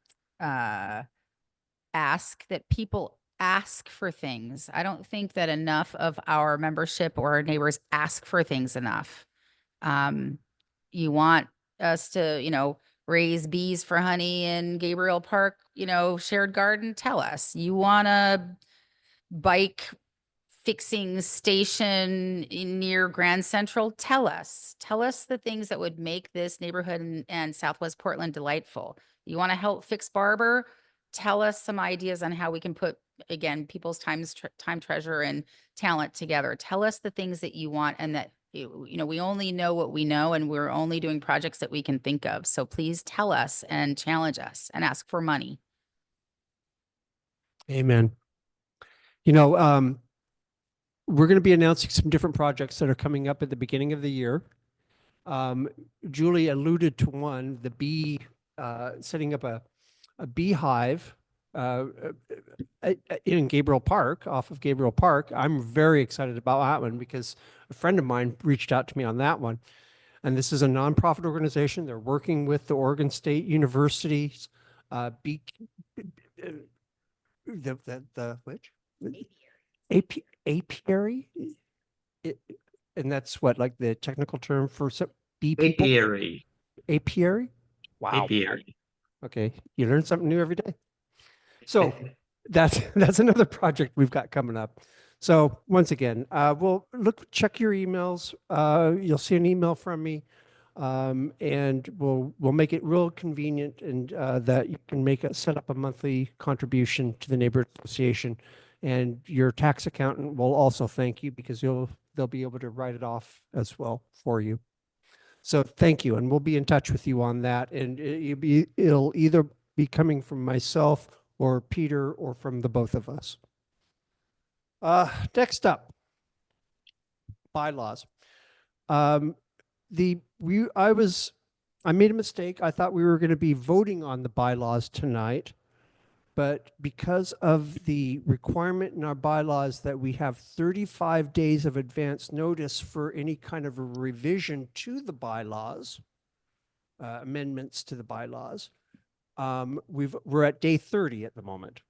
[SPEAKER 8] that people ask for things. I don't think that enough of our membership or our neighbors ask for things enough. You want us to, raise bees for honey in Gabriel Park, shared garden, tell us. You want a bike fixing station near Grand Central, tell us. Tell us the things that would make this neighborhood and Southwest Portland delightful. You want to help fix Barber? Tell us some ideas on how we can put, again, people's time, treasure, and talent together. Tell us the things that you want, and that, we only know what we know, and we're only doing projects that we can think of. So please tell us and challenge us and ask for money.
[SPEAKER 1] Amen. We're going to be announcing some different projects that are coming up at the beginning of the year. Julie alluded to one, setting up a beehive in Gabriel Park, off of Gabriel Park. I'm very excited about that one because a friend of mine reached out to me on that one. And this is a nonprofit organization. They're working with the Oregon State University's which? Apiary? And that's what, like the technical term for bee people?
[SPEAKER 3] Apiary.
[SPEAKER 1] Apiary? Wow.
[SPEAKER 3] Apiary.
[SPEAKER 1] Okay, you learn something new every day. So that's another project we've got coming up. So once again, check your emails. You'll see an email from me, and we'll make it real convenient, and that you can set up a monthly contribution to the neighborhood association, and your tax accountant will also thank you because they'll be able to write it off as well for you. So thank you, and we'll be in touch with you on that. And it'll either be coming from myself or Peter or from the both of us. Next up, bylaws. I made a mistake. I thought we were going to be voting on the bylaws tonight, but because of the requirement in our bylaws that we have 35 days of advance notice for any kind of a revision to the bylaws, amendments to the bylaws, we're at day 30 at the moment.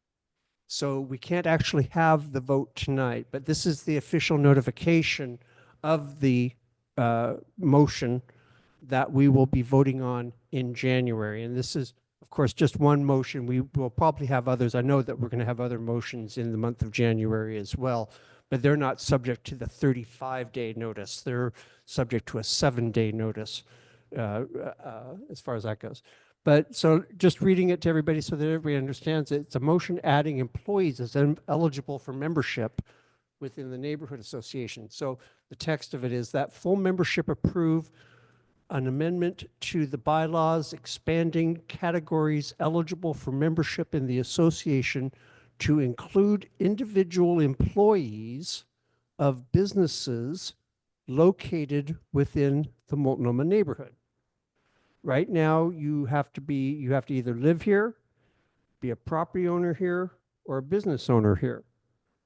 [SPEAKER 1] So we can't actually have the vote tonight, but this is the official notification of the motion that we will be voting on in January. And this is, of course, just one motion. We will probably have others. I know that we're going to have other motions in the month of January as well, but they're not subject to the 35-day notice. They're subject to a 7-day notice as far as that goes. But so just reading it to everybody so that everybody understands it, it's a motion adding employees as eligible for membership within the neighborhood association. So the text of it is that full membership approve an amendment to the bylaws expanding categories eligible for membership in the association to include individual employees of businesses located within the Multnomah neighborhood. Right now, you have to either live here, be a property owner here, or a business owner here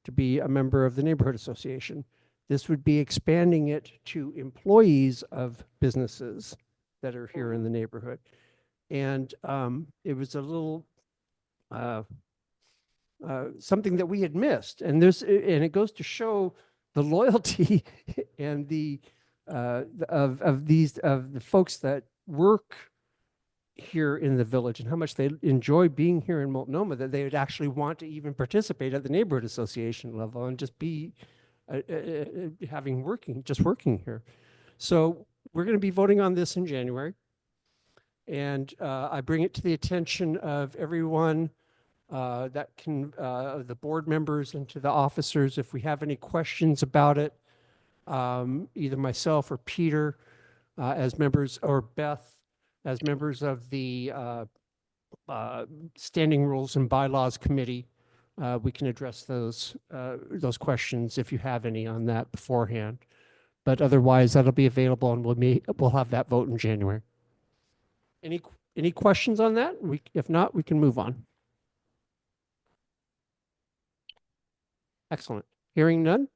[SPEAKER 1] to be a member of the neighborhood association. This would be expanding it to employees of businesses that are here in the neighborhood. And it was a little something that we had missed. And it goes to show the loyalty and the of the folks that work here in the village and how much they enjoy being here in Multnomah, that they would actually want to even participate at the neighborhood association level and just be working here. So we're going to be voting on this in January. And I bring it to the attention of everyone that can, the board members and to the officers, if we have any questions about it, either myself or Peter as members, or Beth as members of the Standing Rules and Bylaws Committee, we can address those questions if you have any on that beforehand. But otherwise, that'll be available, and we'll have that vote in January. Any questions on that? If not, we can move on. Excellent. Hearing none.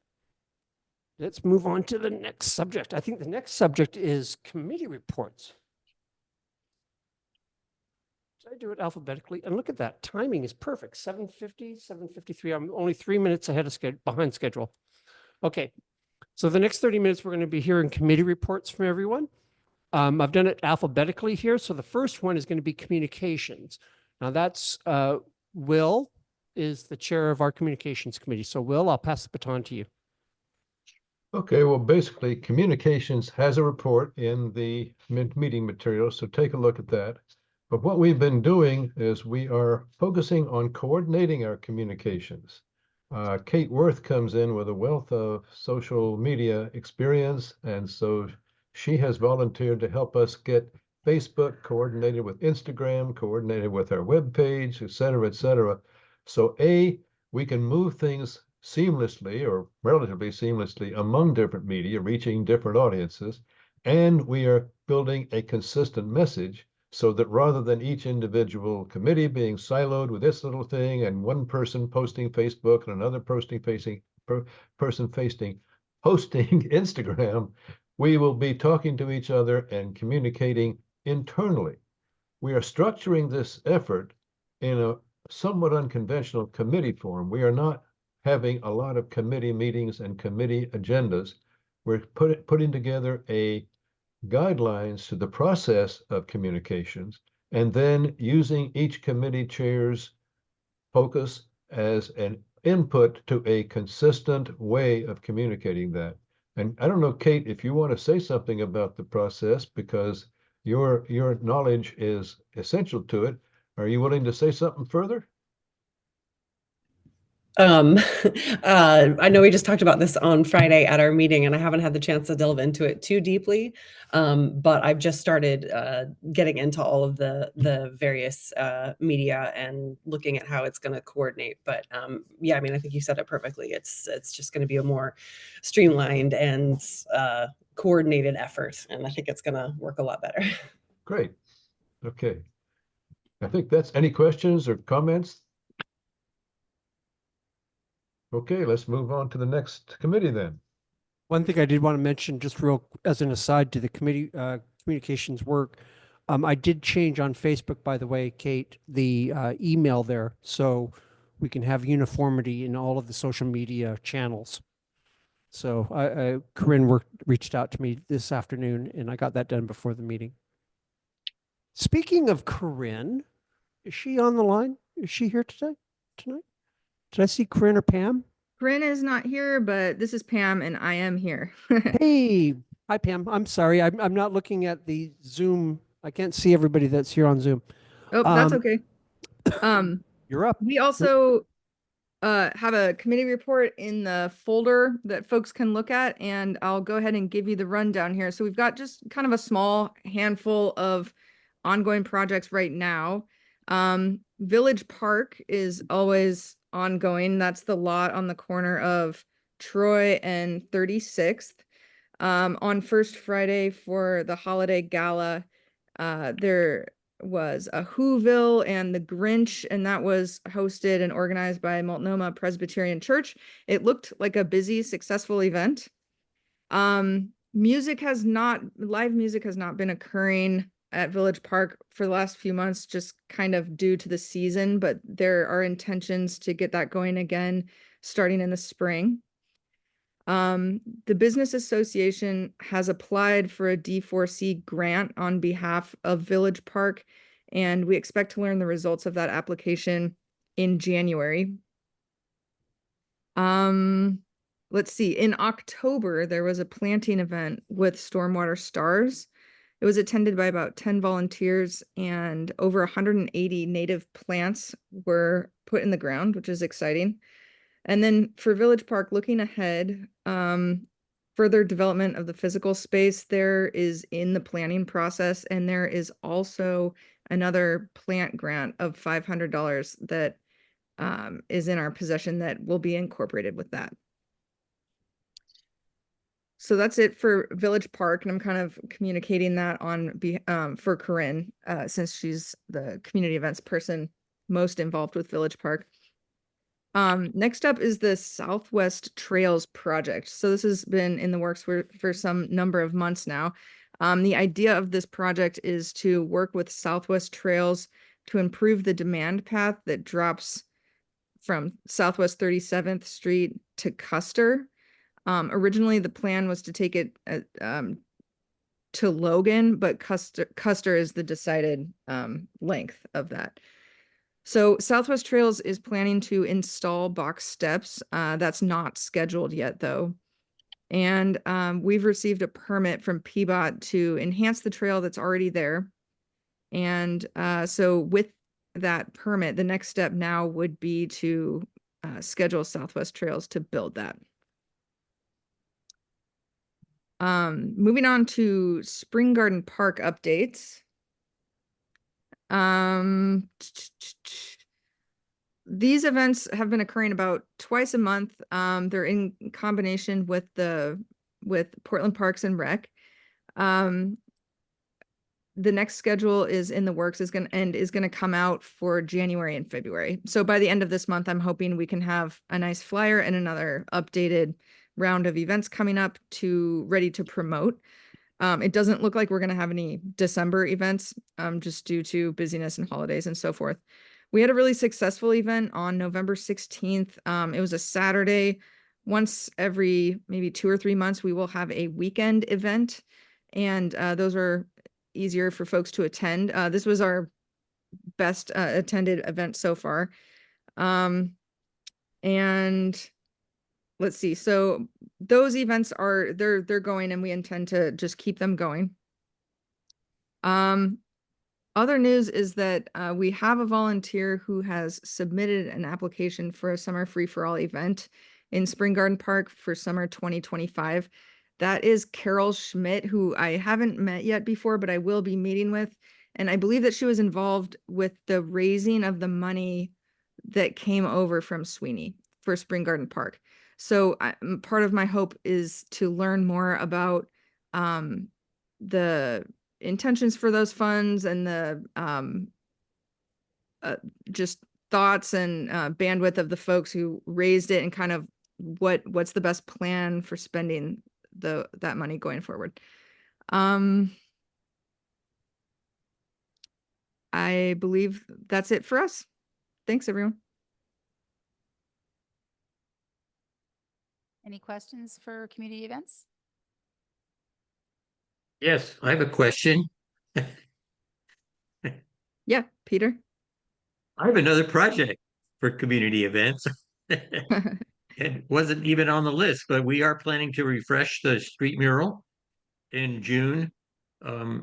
[SPEAKER 1] Let's move on to the next subject. I think the next subject is committee reports. Did I do it alphabetically? And look at that, timing is perfect. 7:50, 7:53. I'm only 3 minutes behind schedule. Okay, so the next 30 minutes, we're going to be hearing committee reports from everyone. I've done it alphabetically here. So the first one is going to be communications. Now that's Will is the chair of our communications committee. So Will, I'll pass the baton to you.
[SPEAKER 2] Okay, well, basically, communications has a report in the meeting materials, so take a look at that. But what we've been doing is we are focusing on coordinating our communications. Kate Worth comes in with a wealth of social media experience, and so she has volunteered to help us get Facebook coordinated with Instagram, coordinated with our webpage, et cetera, et cetera. So we can move things seamlessly or relatively seamlessly among different media, reaching different audiences. And we are building a consistent message so that rather than each individual committee being siloed with this little thing and one person posting Facebook and another person posting Instagram, we will be talking to each other and communicating internally. We are structuring this effort in a somewhat unconventional committee form. We are not having a lot of committee meetings and committee agendas. We're putting together a guidelines to the process of communications and then using each committee chair's focus as an input to a consistent way of communicating that. And I don't know, Kate, if you want to say something about the process because your knowledge is essential to it. Are you willing to say something further?
[SPEAKER 6] I know we just talked about this on Friday at our meeting, and I haven't had the chance to delve into it too deeply. But I've just started getting into all of the various media and looking at how it's going to coordinate. But yeah, I mean, I think you said it perfectly. It's just going to be a more streamlined and coordinated effort, and I think it's going to work a lot better.
[SPEAKER 2] Great. Okay. I think that's any questions or comments? Okay, let's move on to the next committee then.
[SPEAKER 1] One thing I did want to mention, just real as an aside to the committee communications work, I did change on Facebook, by the way, Kate, the email there, so we can have uniformity in all of the social media channels. So Corinne reached out to me this afternoon, and I got that done before the meeting. Speaking of Corinne, is she on the line? Is she here tonight? Did I see Corinne or Pam?
[SPEAKER 10] Corinne is not here, but this is Pam and I am here.
[SPEAKER 1] Hey, hi Pam. I'm sorry. I'm not looking at the Zoom. I can't see everybody that's here on Zoom.
[SPEAKER 10] Oh, that's okay.
[SPEAKER 1] You're up.
[SPEAKER 10] We also have a committee report in the folder that folks can look at, and I'll go ahead and give you the rundown here. So we've got just kind of a small handful of ongoing projects right now. Village Park is always ongoing. That's the lot on the corner of Troy and 36th. On First Friday for the holiday gala, there was a Whoville and the Grinch, and that was hosted and organized by Multnomah Presbyterian Church. It looked like a busy, successful event. Live music has not been occurring at Village Park for the last few months, just kind of due to the season, but there are intentions to get that going again starting in the spring. The Business Association has applied for a D4C grant on behalf of Village Park, and we expect to learn the results of that application in January. Let's see, in October, there was a planting event with Stormwater Stars. It was attended by about 10 volunteers, and over 180 native plants were put in the ground, which is exciting. And then for Village Park, looking ahead, further development of the physical space there is in the planning process, and there is also another plant grant of $500 that is in our possession that will be incorporated with that. So that's it for Village Park, and I'm kind of communicating that for Corinne, since she's the community events person most involved with Village Park. Next up is the Southwest Trails project. So this has been in the works for some number of months now. The idea of this project is to work with Southwest Trails to improve the demand path that drops from Southwest 37th Street to Custer. Originally, the plan was to take it to Logan, but Custer is the decided length of that. So Southwest Trails is planning to install box steps. That's not scheduled yet, though. And we've received a permit from PBOT to enhance the trail that's already there. And so with that permit, the next step now would be to schedule Southwest Trails to build that. Moving on to Spring Garden Park updates. These events have been occurring about twice a month. They're in combination with Portland Parks and Rec. The next schedule is in the works, is going to come out for January and February. So by the end of this month, I'm hoping we can have a nice flyer and another updated round of events coming up ready to promote. It doesn't look like we're going to have any December events, just due to busyness and holidays and so forth. We had a really successful event on November 16th. It was a Saturday. Once every maybe 2 or 3 months, we will have a weekend event, and those are easier for folks to attend. This was our best attended event so far. And let's see. So those events they're going, and we intend to just keep them going. Other news is that we have a volunteer who has submitted an application for a summer free-for-all event in Spring Garden Park for summer 2025. That is Carol Schmidt, who I haven't met yet before, but I will be meeting with. And I believe that she was involved with the raising of the money that came over from Sweeney for Spring Garden Park. So part of my hope is to learn more about the intentions for those funds and the just thoughts and bandwidth of the folks who raised it, and kind of what's the best plan for spending that money going forward. I believe that's it for us. Thanks, everyone.
[SPEAKER 8] Any questions for community events?
[SPEAKER 3] Yes, I have a question.
[SPEAKER 10] Yeah, Peter.
[SPEAKER 3] I have another project for community events. It wasn't even on the list, but we are planning to refresh the street mural in June. I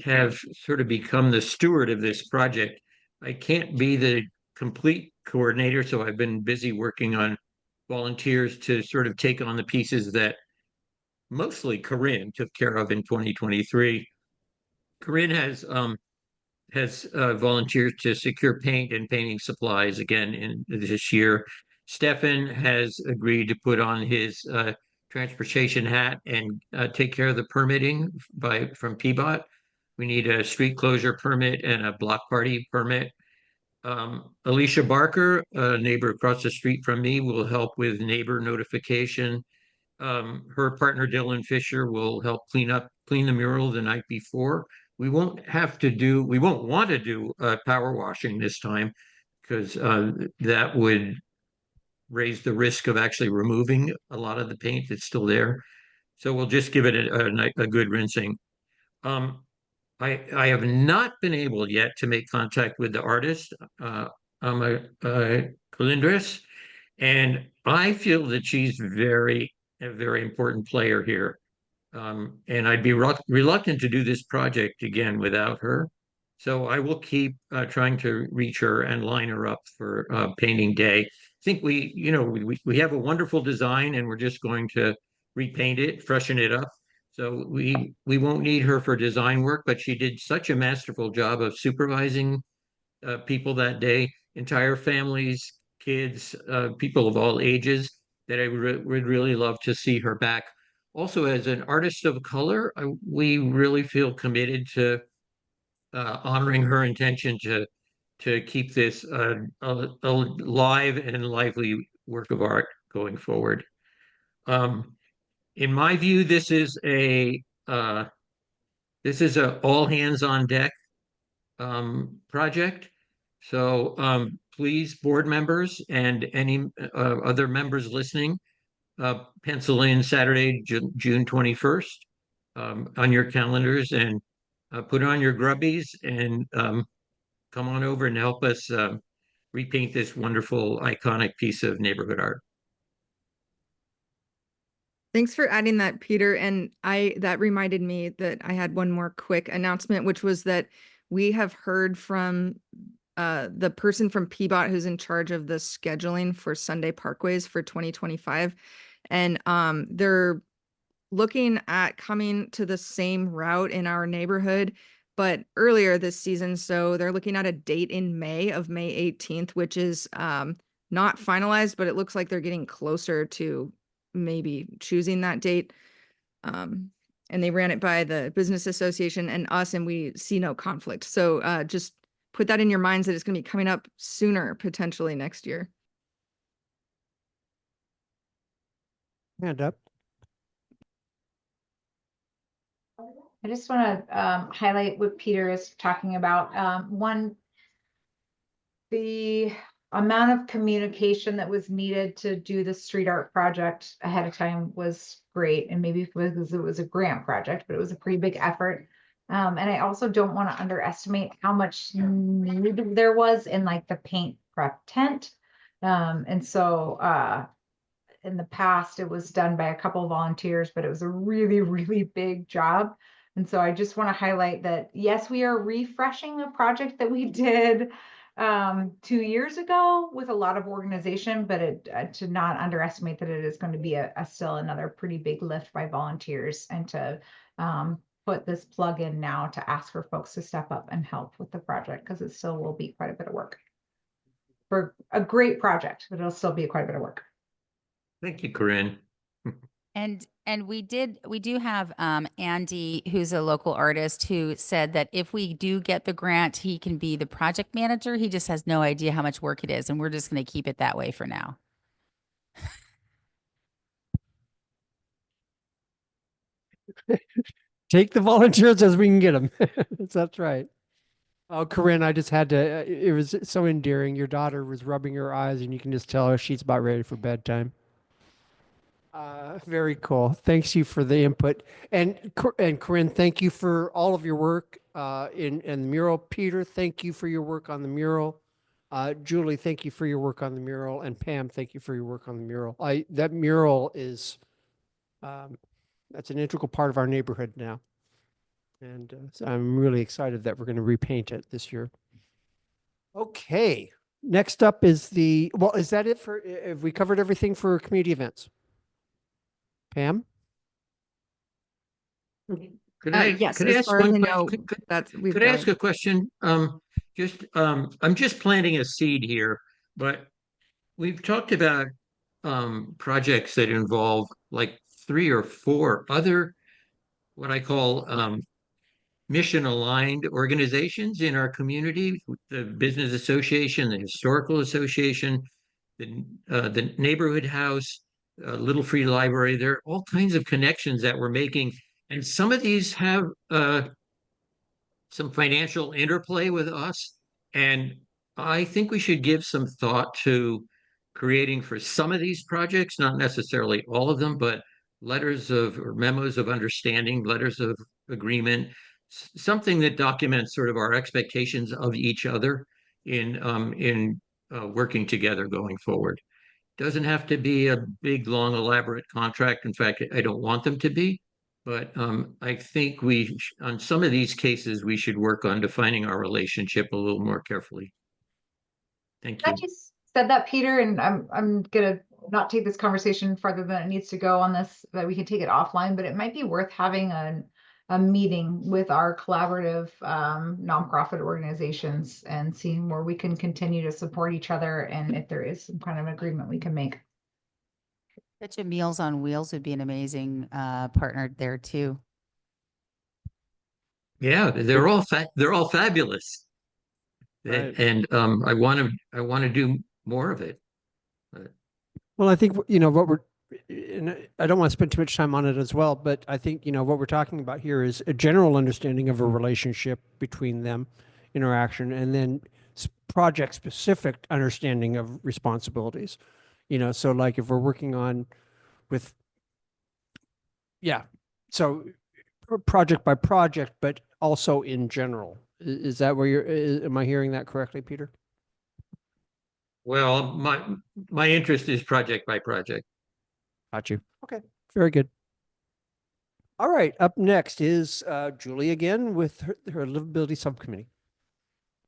[SPEAKER 3] have sort of become the steward of this project. I can't be the complete coordinator, so I've been busy working on volunteers to sort of take on the pieces that mostly Corinne took care of in 2023. Corinne has volunteered to secure paint and painting supplies again in this year. Stefan has agreed to put on his transportation hat and take care of the permitting from PBOT. We need a street closure permit and a block party permit. Alicia Barker, a neighbor across the street from me, will help with neighbor notification. Her partner Dylan Fisher will help clean the mural the night before. We won't want to do power washing this time, because that would raise the risk of actually removing a lot of the paint that's still there. So we'll just give it a good rinsing. I have not been able yet to make contact with the artist, Colindres, and I feel that she's a very important player here. And I'd be reluctant to do this project again without her. So I will keep trying to reach her and line her up for painting day. I think we have a wonderful design, and we're just going to repaint it, freshen it up. So we won't need her for design work, but she did such a masterful job of supervising people that day, entire families, kids, people of all ages, that I would really love to see her back. Also, as an artist of color, we really feel committed to honoring her intention to keep this a live and lively work of art going forward. In my view, this is a all hands on deck project. So please, board members and any other members listening, pencil in Saturday, June 21st on your calendars, and put on your grubbies and come on over and help us repaint this wonderful iconic piece of neighborhood art.
[SPEAKER 10] Thanks for adding that, Peter. And that reminded me that I had one more quick announcement, which was that we have heard from the person from PBOT who's in charge of the scheduling for Sunday Parkways for 2025. And they're looking at coming to the same route in our neighborhood, but earlier this season. So they're looking at a date in May 18th, which is not finalized, but it looks like they're getting closer to maybe choosing that date. And they ran it by the Business Association and us, and we see no conflict. So just put that in your minds that it's going to be coming up sooner, potentially next year.
[SPEAKER 1] Hand up.
[SPEAKER 11] I just want to highlight what Peter is talking about. One, the amount of communication that was needed to do the street art project ahead of time was great. And maybe because it was a grant project, but it was a pretty big effort. And I also don't want to underestimate how much need there was in like the paint prep tent. And so in the past, it was done by a couple of volunteers, but it was a really, really big job. And so I just want to highlight that, yes, we are refreshing a project that we did 2 years ago with a lot of organization, but to not underestimate that it is going to be a still another pretty big lift by volunteers, and to put this plug in now to ask for folks to step up and help with the project, because it still will be quite a bit of work for a great project, but it'll still be quite a bit of work.
[SPEAKER 3] Thank you, Corinne.
[SPEAKER 8] And we do have Andy, who's a local artist, who said that if we do get the grant, he can be the project manager. He just has no idea how much work it is, and we're just going to keep it that way for now.
[SPEAKER 1] Take the volunteers as we can get them. That's right. Oh, Corinne, I just had to, it was so endearing. Your daughter was rubbing her eyes, and you can just tell her she's about ready for bedtime. Very cool. Thanks you for the input. And Corinne, thank you for all of your work in the mural. Peter, thank you for your work on the mural. Julie, thank you for your work on the mural. And Pam, thank you for your work on the mural. That mural is, that's an integral part of our neighborhood now. And so I'm really excited that we're going to repaint it this year. Okay. Next up is well, is that it for, have we covered everything for community events? Pam?
[SPEAKER 3] Could I
[SPEAKER 10] Yes,
[SPEAKER 3] could I
[SPEAKER 10] as
[SPEAKER 3] ask
[SPEAKER 10] far as I
[SPEAKER 3] one
[SPEAKER 10] know,
[SPEAKER 3] question?
[SPEAKER 10] we've
[SPEAKER 3] I
[SPEAKER 10] got
[SPEAKER 3] ask a question? I'm just planting a seed here, but we've talked about projects that involve like 3 or 4 other what I call mission aligned organizations in our community: the Business Association, the Historical Association, the Neighborhood House, Little Free Library. There are all kinds of connections that we're making, and some of these have some financial interplay with us. And I think we should give some thought to creating for some of these projects, not necessarily all of them, but letters of or memos of understanding, letters of agreement, something that documents sort of our expectations of each other in working together going forward. Doesn't have to be a big, long, elaborate contract. In fact, I don't want them to be. But I think on some of these cases, we should work on defining our relationship a little more carefully. Thank you.
[SPEAKER 11] I just said that, Peter, and I'm gonna not take this conversation farther than it needs to go on this, that we can take it offline, but it might be worth having a meeting with our collaborative nonprofit organizations and seeing where we can continue to support each other, and if there is some kind of agreement we can make.
[SPEAKER 8] Bet you Meals on Wheels would be an amazing partner there too.
[SPEAKER 3] Yeah, they're all fabulous.
[SPEAKER 1] Right.
[SPEAKER 3] And I want to do more of it.
[SPEAKER 1] Well, I think, what and I don't want to spend too much time on it as well, but I think, what we're talking about here is a general understanding of a relationship between them, interaction, and then project specific understanding of responsibilities. So like if we're working on so project by project, but also in general. Is that where am I hearing that correctly, Peter?
[SPEAKER 3] Well, my interest is project by project.
[SPEAKER 1] Got you. Okay, very good. All right, up next is Julie again with her livability subcommittee.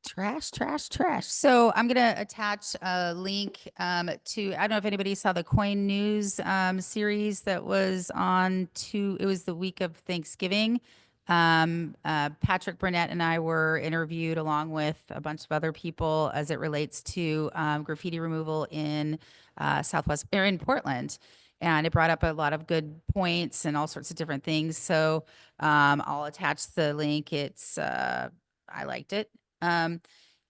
[SPEAKER 8] Trash, trash, trash. So I'm gonna attach a link to, I don't know if anybody saw the Coin News series that was on it was the week of Thanksgiving. Patrick Burnett and I were interviewed along with a bunch of other people as it relates to graffiti removal in Southwest, or in Portland. And it brought up a lot of good points and all sorts of different things. So I'll attach the link. I liked it. And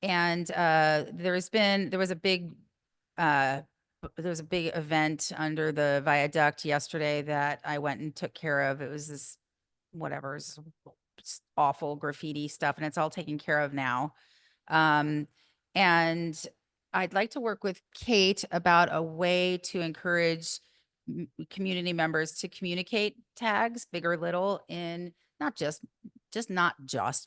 [SPEAKER 8] there was a big event under the viaduct yesterday that I went and took care of. It was this it's awful graffiti stuff, and it's all taken care of now. And I'd like to work with Kate about a way to encourage community members to communicate tags, big or little, in not just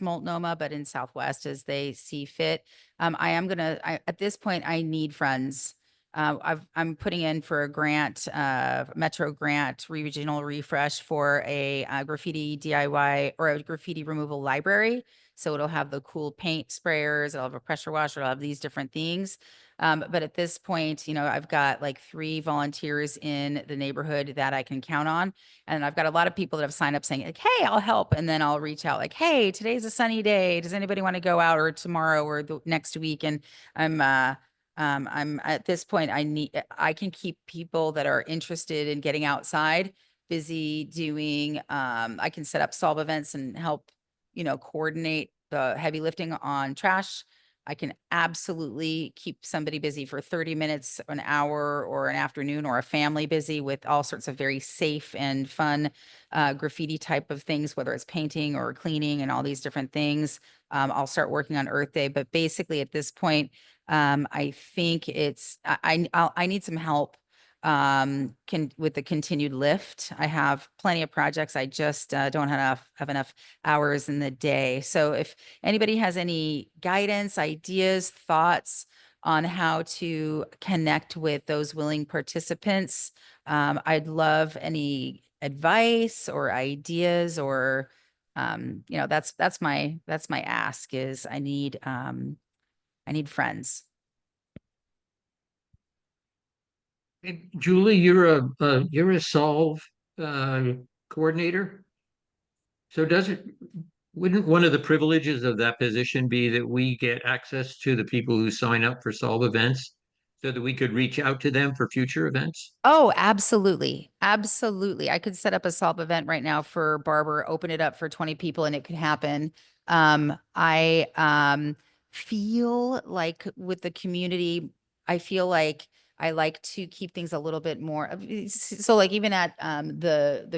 [SPEAKER 8] Multnomah, but in Southwest as they see fit. At this point, I need friends. I'm putting in for a grant, Metro grant, regional refresh for a graffiti DIY or a graffiti removal library. So it'll have the cool paint sprayers, it'll have a pressure washer, it'll have these different things. But at this point, I've got like 3 volunteers in the neighborhood that I can count on. And I've got a lot of people that have signed up saying like, hey, I'll help. And then I'll reach out like, hey, today's a sunny day. Does anybody want to go out, or tomorrow or the next week? And I'm at this point, I can keep people that are interested in getting outside busy doing, I can set up solve events and help, coordinate the heavy lifting on trash. I can absolutely keep somebody busy for 30 minutes, an hour, or an afternoon, or a family busy with all sorts of very safe and fun graffiti type of things, whether it's painting or cleaning and all these different things. I'll start working on Earth Day, but basically at this point, I think I need some help with the continued lift. I have plenty of projects. I just don't have enough hours in the day. So if anybody has any guidance, ideas, thoughts on how to connect with those willing participants, I'd love any advice or ideas, or that's my ask is I need friends.
[SPEAKER 3] Hey, Julie, you're a solve coordinator. So wouldn't one of the privileges of that position be that we get access to the people who sign up for solve events so that we could reach out to them for future events?
[SPEAKER 8] Oh, absolutely. Absolutely. I could set up a solve event right now for Barber, open it up for 20 people, and it could happen. I feel like with the community, I feel like I like to keep things a little bit more. So like even at the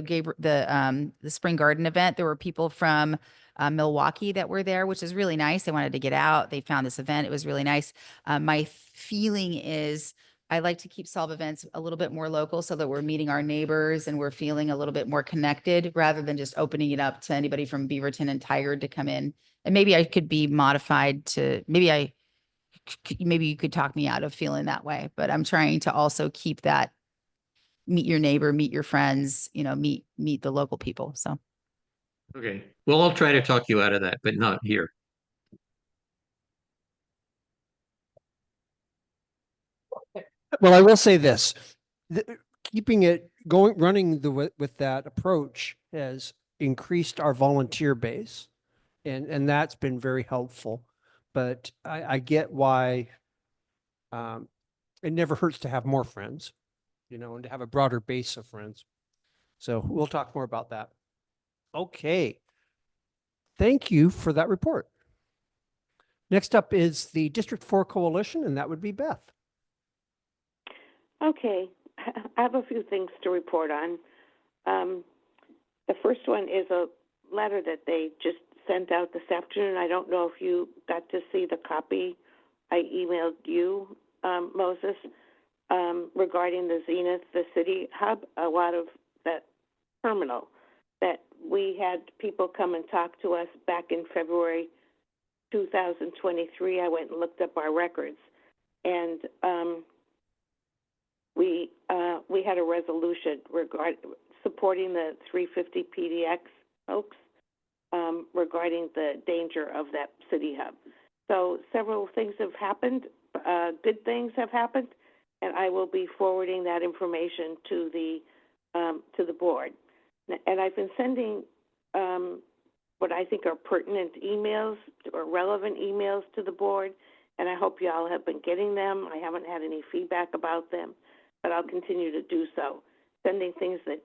[SPEAKER 8] Spring Garden event, there were people from Milwaukee that were there, which is really nice. They wanted to get out. They found this event. It was really nice. My feeling is I like to keep solve events a little bit more local so that we're meeting our neighbors and we're feeling a little bit more connected rather than just opening it up to anybody from Beaverton and Tigard to come in. And maybe I could be modified to, maybe you could talk me out of feeling that way, but I'm trying to also keep that meet your neighbor, meet your friends, meet the local people. So.
[SPEAKER 3] Okay. Well, I'll try to talk you out of that, but not here.
[SPEAKER 1] Well, I will say this, keeping it going, running with that approach has increased our volunteer base, and that's been very helpful. But I get why it never hurts to have more friends, and to have a broader base of friends. So we'll talk more about that. Okay. Thank you for that report. Next up is the District 4 Coalition, and that would be Beth.
[SPEAKER 5] Okay, I have a few things to report on. The first one is a letter that they just sent out this afternoon. I don't know if you got to see the copy. I emailed you, Moses, regarding the Zenith, the city hub, a lot of that terminal that we had people come and talk to us back in February 2023. I went and looked up our records. And we had a resolution supporting the 350 PDX folks regarding the danger of that city hub. So several things have happened, good things have happened, and I will be forwarding that information to the board. And I've been sending what I think are pertinent emails or relevant emails to the board, and I hope you all have been getting them. I haven't had any feedback about them, but I'll continue to do so. Sending things that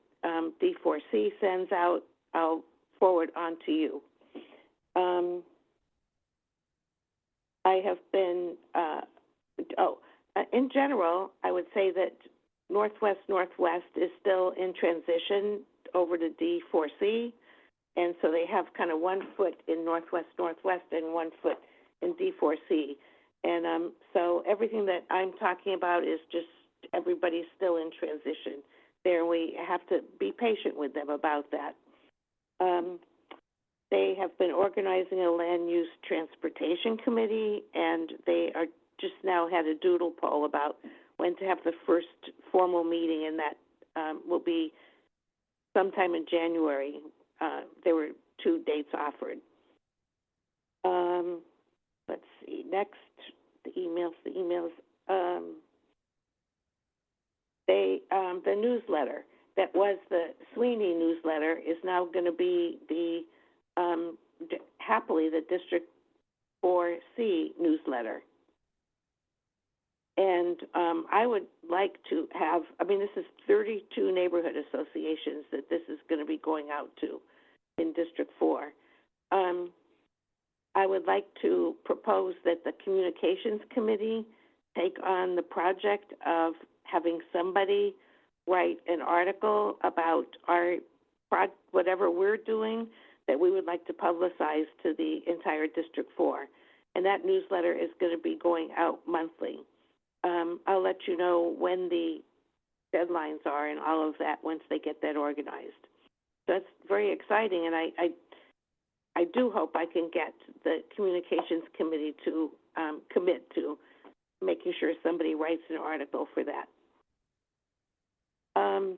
[SPEAKER 5] D4C sends out, I'll forward on to you. I have been, in general, I would say that Northwest is still in transition over to D4C, and so they have kind of 1 foot in Northwest and 1 foot in D4C. And so everything that I'm talking about is just everybody's still in transition there. We have to be patient with them about that. They have been organizing a land use transportation committee, and they are just now had a doodle poll about when to have the first formal meeting, and that will be sometime in January. There were 2 dates offered. Let's see, next, the emails. The newsletter that was the Sweeney newsletter is now going to be the, happily, the District 4C newsletter. And I would like to have, this is 32 neighborhood associations that this is going to be going out to in District 4. I would like to propose that the Communications Committee take on the project of having somebody write an article about our whatever we're doing that we would like to publicize to the entire District 4. And that newsletter is going to be going out monthly. I'll let you know when the deadlines are and all of that once they get that organized. So it's very exciting, and I do hope I can get the Communications Committee to commit to making sure somebody writes an article for that.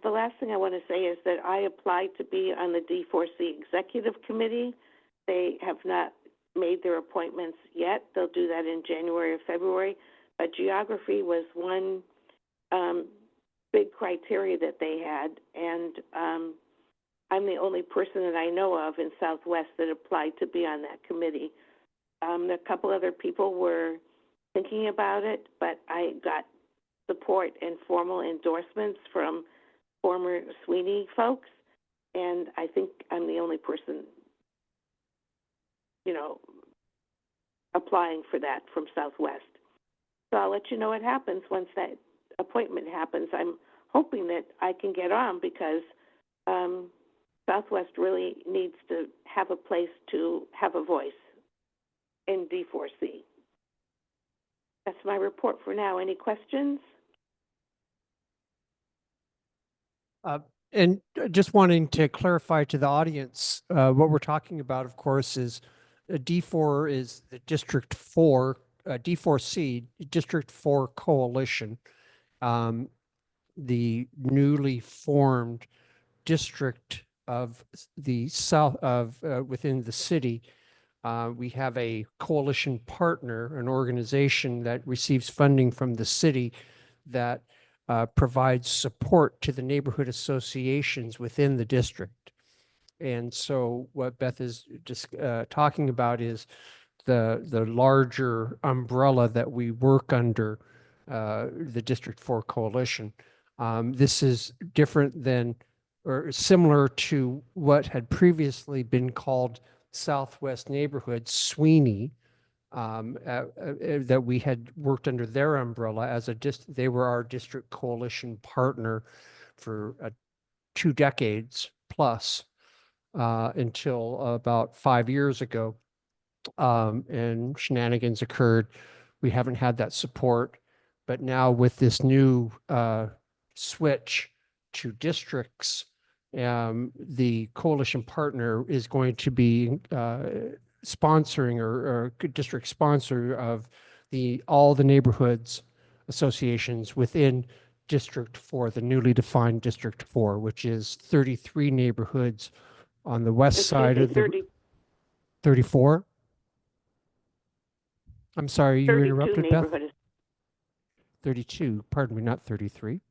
[SPEAKER 5] The last thing I want to say is that I applied to be on the D4C Executive Committee. They have not made their appointments yet. They'll do that in January or February. But geography was one big criteria that they had, and I'm the only person that I know of in Southwest that applied to be on that committee. A couple other people were thinking about it, but I got support and formal endorsements from former Sweeney folks, and I think I'm the only person, applying for that from Southwest. So I'll let you know what happens once that appointment happens. I'm hoping that I can get on because Southwest really needs to have a place to have a voice in D4C. That's my report for now. Any questions?
[SPEAKER 1] And just wanting to clarify to the audience, what we're talking about, of course, is D4 is the District 4, D4C, District 4 Coalition, the newly formed district of the south of within the city. We have a coalition partner, an organization that receives funding from the city that provides support to the neighborhood associations within the district. And so what Beth is just talking about is the larger umbrella that we work under, the District 4 Coalition. This is different than or similar to what had previously been called Southwest Neighborhood, Sweeney, that we had worked under their umbrella as they were our district coalition partner for 2 decades plus until about 5 years ago. And shenanigans occurred. We haven't had that support, but now with this new switch to districts, the coalition partner is going to be sponsoring or district sponsor of all the neighborhoods associations within District 4, the newly defined District 4, which is 33 neighborhoods on the west side of the 34. I'm sorry, you
[SPEAKER 5] 32
[SPEAKER 1] interrupted, Beth?
[SPEAKER 5] neighborhood.
[SPEAKER 1] 32, pardon me, not 33.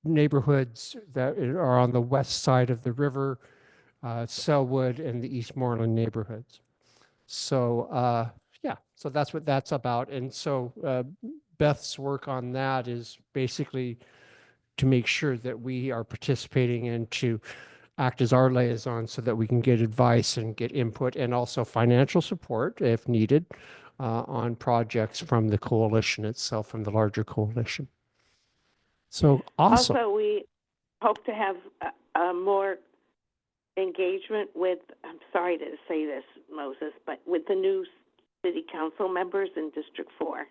[SPEAKER 1] Neighborhoods that are on the west side of the river, Selwood and the Eastmoreland neighborhoods. So, yeah, so that's what that's about. And so Beth's work on that is basically to make sure that we are participating and to act as our liaison so that we can get advice and get input and also financial support if needed on projects from the coalition itself, from the larger coalition. So awesome.
[SPEAKER 5] Also, we hope to have more engagement with, I'm sorry to say this, Moses, but with the new city council members in District 4.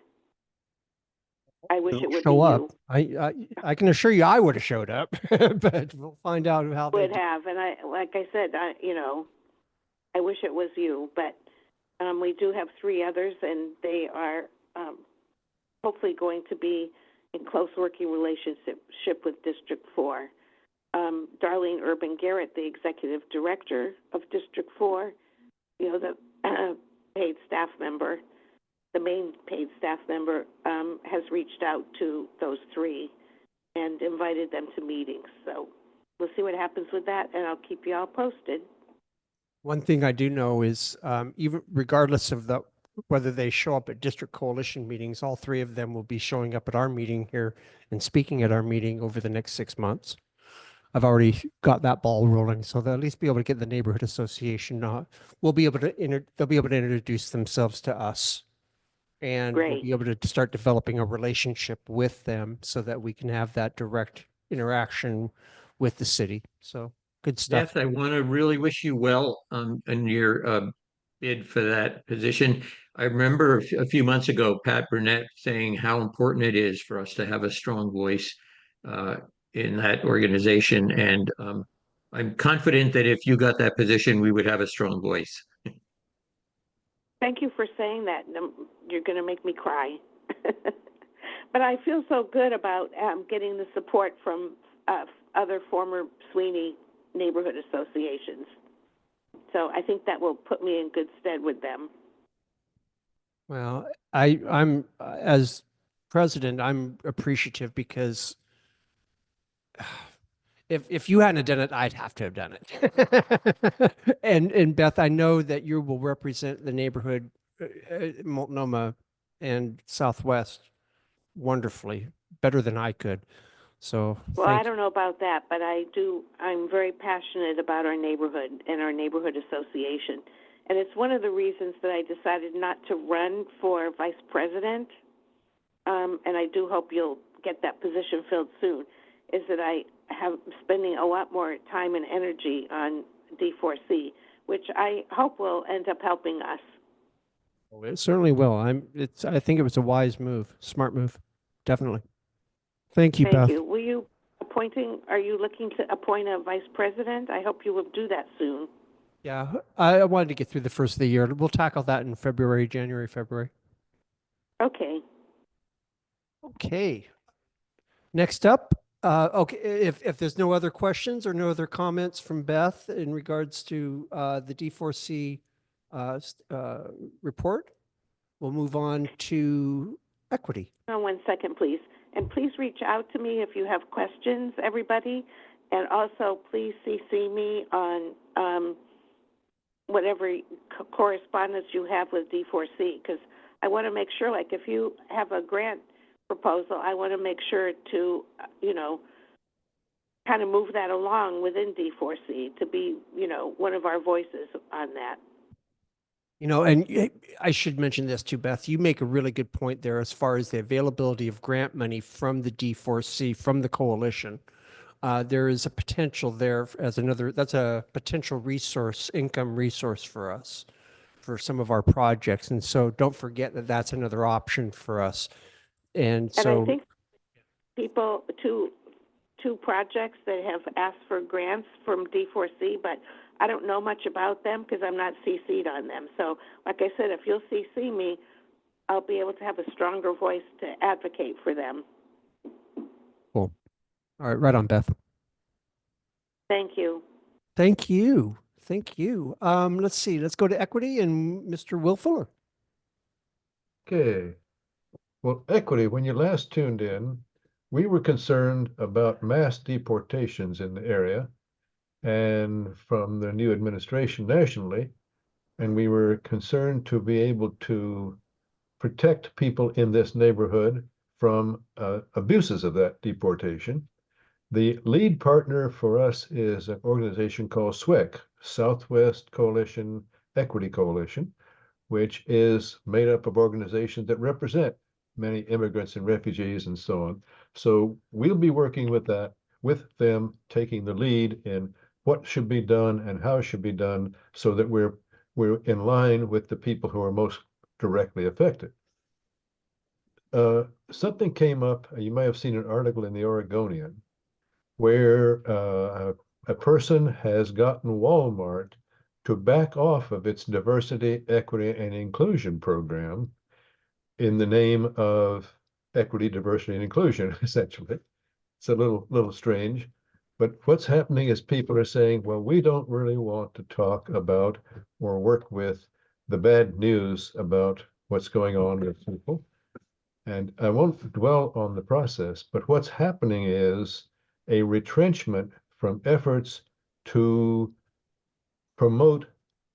[SPEAKER 5] I wish it would be
[SPEAKER 1] Show up.
[SPEAKER 5] you.
[SPEAKER 1] I can assure you I would have showed up, but we'll find out how they
[SPEAKER 5] Would
[SPEAKER 1] do.
[SPEAKER 5] have, and like I said, I wish it was you, but we do have 3 others, and they are hopefully going to be in close working relationship with District 4. Darlene Urban Garrett, the executive director of District 4, the paid staff member, the main paid staff member, has reached out to those 3 and invited them to meetings. So we'll see what happens with that, and I'll keep you all posted.
[SPEAKER 1] One thing I do know is even regardless of whether they show up at district coalition meetings, all 3 of them will be showing up at our meeting here and speaking at our meeting over the next 6 months. I've already got that ball rolling, so they'll at least be able to get the neighborhood association. We'll be able to they'll be able to introduce themselves to us, and we'll
[SPEAKER 5] Great.
[SPEAKER 1] be able to start developing a relationship with them so that we can have that direct interaction with the city. So good stuff.
[SPEAKER 3] Beth, I want to really wish you well in your bid for that position. I remember a few months ago, Pat Burnett saying how important it is for us to have a strong voice in that organization. And I'm confident that if you got that position, we would have a strong voice.
[SPEAKER 5] Thank you for saying that. You're going to make me cry. But I feel so good about getting the support from other former Sweeney neighborhood associations. So I think that will put me in good stead with them.
[SPEAKER 1] Well, I'm as president, I'm appreciative because if you hadn't done it, I'd have to have done it. And Beth, I know that you will represent the neighborhood, Multnomah and Southwest wonderfully, better than I could. So
[SPEAKER 5] Well, I don't know about that, but I'm very passionate about our neighborhood and our neighborhood association. And it's one of the reasons that I decided not to run for vice president. And I do hope you'll get that position filled soon, is that I have spending a lot more time and energy on D4C, which I hope will end up helping us.
[SPEAKER 1] It certainly will. I think it was a wise move, smart move. Definitely. Thank you, Beth.
[SPEAKER 5] Thank you. Are you looking to appoint a vice president? I hope you will do that soon.
[SPEAKER 1] Yeah, I wanted to get through the first of the year. We'll tackle that in January, February.
[SPEAKER 5] Okay.
[SPEAKER 1] Okay. Next up, okay, if there's no other questions or no other comments from Beth in regards to the D4C report, we'll move on to equity.
[SPEAKER 5] 1 second, please. And please reach out to me if you have questions, everybody. And also, please CC me on whatever correspondence you have with D4C, because I want to make sure, like, if you have a grant proposal, I want to make sure to, kind of move that along within D4C to be, one of our voices on that.
[SPEAKER 1] And I should mention this too, Beth. You make a really good point there as far as the availability of grant money from the D4C, from the coalition. There is a potential there as that's a potential resource, income resource for us, for some of our projects. And so don't forget that that's another option for us. And so
[SPEAKER 5] I think people, two projects that have asked for grants from D4C, but I don't know much about them because I'm not CC'd on them. So, like I said, if you'll CC me, I'll be able to have a stronger voice to advocate for them.
[SPEAKER 1] Cool. All right, right on, Beth.
[SPEAKER 5] Thank you.
[SPEAKER 1] Thank you. Thank you. Let's see. Let's go to equity and Mr. Will Fuller.
[SPEAKER 2] Okay. Well, equity, when you last tuned in, we were concerned about mass deportations in the area and from the new administration nationally. And we were concerned to be able to protect people in this neighborhood from abuses of that deportation. The lead partner for us is an organization called SWEC, Southwest Coalition Equity Coalition, which is made up of organizations that represent many immigrants and refugees and so on. So we'll be working with that, with them taking the lead in what should be done and how it should be done so that we're in line with the people who are most directly affected. Something came up, you may have seen an article in the Oregonian, where a person has gotten Walmart to back off of its diversity, equity, and inclusion program in the name of equity, diversity, and inclusion, essentially. It's a little strange. But what's happening is people are saying, well, we don't really want to talk about or work with the bad news about what's going on with people. And I won't dwell on the process, but what's happening is a retrenchment from efforts to promote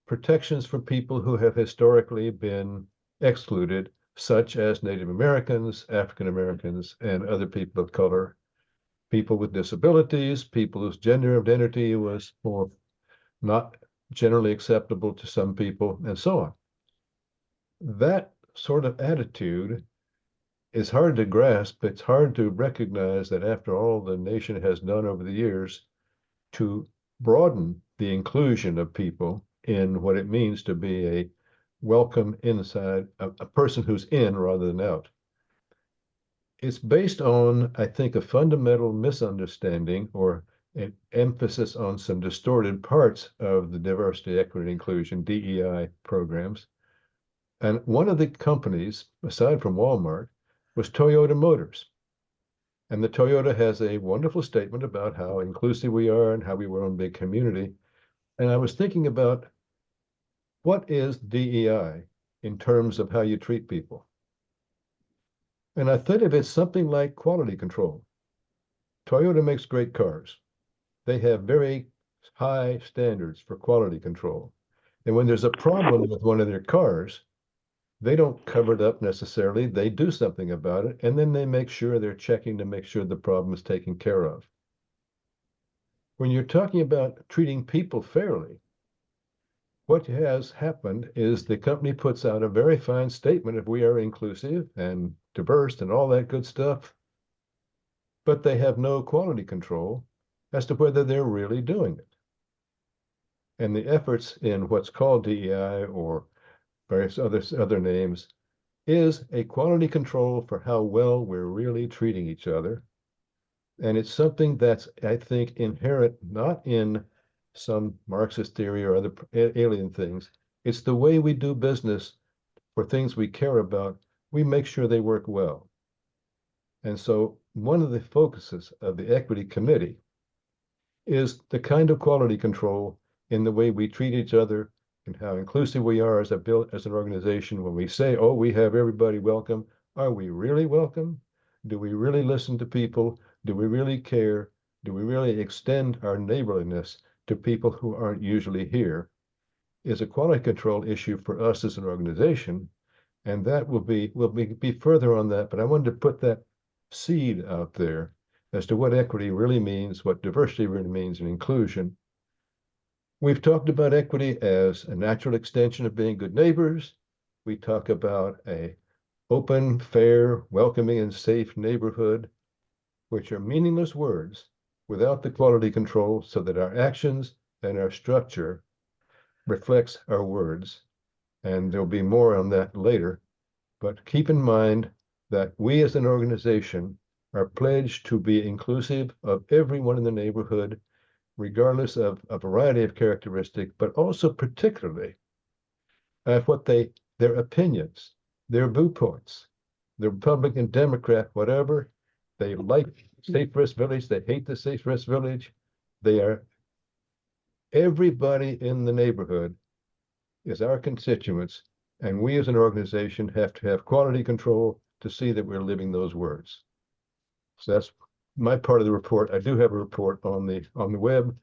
[SPEAKER 2] protections for people who have historically been excluded, such as Native Americans, African Americans, and other people of color, people with disabilities, people whose gender identity was more not generally acceptable to some people, and so on. That sort of attitude is hard to grasp. It's hard to recognize that after all the nation has done over the years to broaden the inclusion of people in what it means to be a welcome inside, a person who's in rather than out. It's based on, I think, a fundamental misunderstanding or an emphasis on some distorted parts of the diversity, equity, and inclusion, DEI programs. And one of the companies, aside from Walmart, was Toyota Motors. And the Toyota has a wonderful statement about how inclusive we are and how we were one big community. And I was thinking about what is DEI in terms of how you treat people. And I thought of it something like quality control. Toyota makes great cars. They have very high standards for quality control. And when there's a problem with one of their cars, they don't cover it up necessarily. They do something about it, and then they make sure they're checking to make sure the problem is taken care of. When you're talking about treating people fairly, what has happened is the company puts out a very fine statement of we are inclusive and diverse and all that good stuff, but they have no quality control as to whether they're really doing it. And the efforts in what's called DEI or various other names is a quality control for how well we're really treating each other. And it's something that's, I think, inherent not in some Marxist theory or other alien things. It's the way we do business for things we care about. We make sure they work well. And so one of the focuses of the Equity Committee is the kind of quality control in the way we treat each other and how inclusive we are as an organization. When we say, oh, we have everybody welcome, are we really welcome? Do we really listen to people? Do we really care? Do we really extend our neighborliness to people who aren't usually here? Is a quality control issue for us as an organization. And that we'll be further on that, but I wanted to put that seed out there as to what equity really means, what diversity really means, and inclusion. We've talked about equity as a natural extension of being good neighbors. We talk about a open, fair, welcoming, and safe neighborhood, which are meaningless words without the quality control so that our actions and our structure reflects our words. And there'll be more on that later. But keep in mind that we as an organization are pledged to be inclusive of everyone in the neighborhood, regardless of a variety of characteristics, but also particularly of their opinions they're boo points. They're Republican, Democrat, whatever. They like Safe Rest Village. They hate the Safe Rest Village. They are, everybody in the neighborhood is our constituents, and we as an organization have to have quality control to see that we're living those words. So that's my part of the report. I do have a report on the web,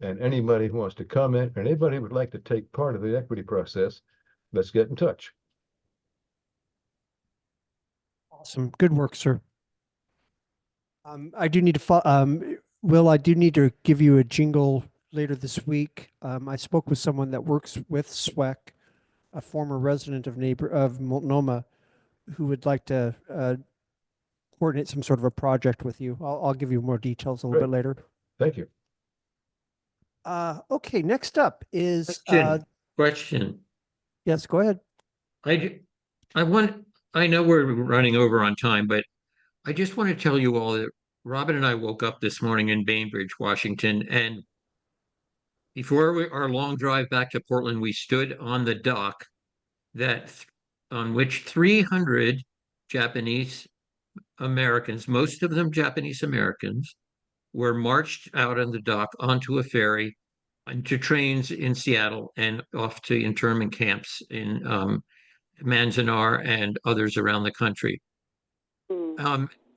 [SPEAKER 2] and anybody who wants to comment, or anybody who would like to take part of the equity process, let's get in touch.
[SPEAKER 1] Awesome. Good work, sir. I do need to, Will, I do need to give you a jingle later this week. I spoke with someone that works with SWEC, a former resident of Multnomah, who would like to coordinate some sort of a project with you. I'll give you more details a little bit later.
[SPEAKER 2] Thank you.
[SPEAKER 1] Okay, next up is
[SPEAKER 3] Question.
[SPEAKER 1] Yes, go ahead.
[SPEAKER 3] I know we're running over on time, but I just want to tell you all that Robin and I woke up this morning in Bainbridge, Washington, and before our long drive back to Portland, we stood on the dock on which 300 Japanese Americans, most of them Japanese Americans, were marched out on the dock onto a ferry, into trains in Seattle, and off to internment camps in Manzanar and others around the country.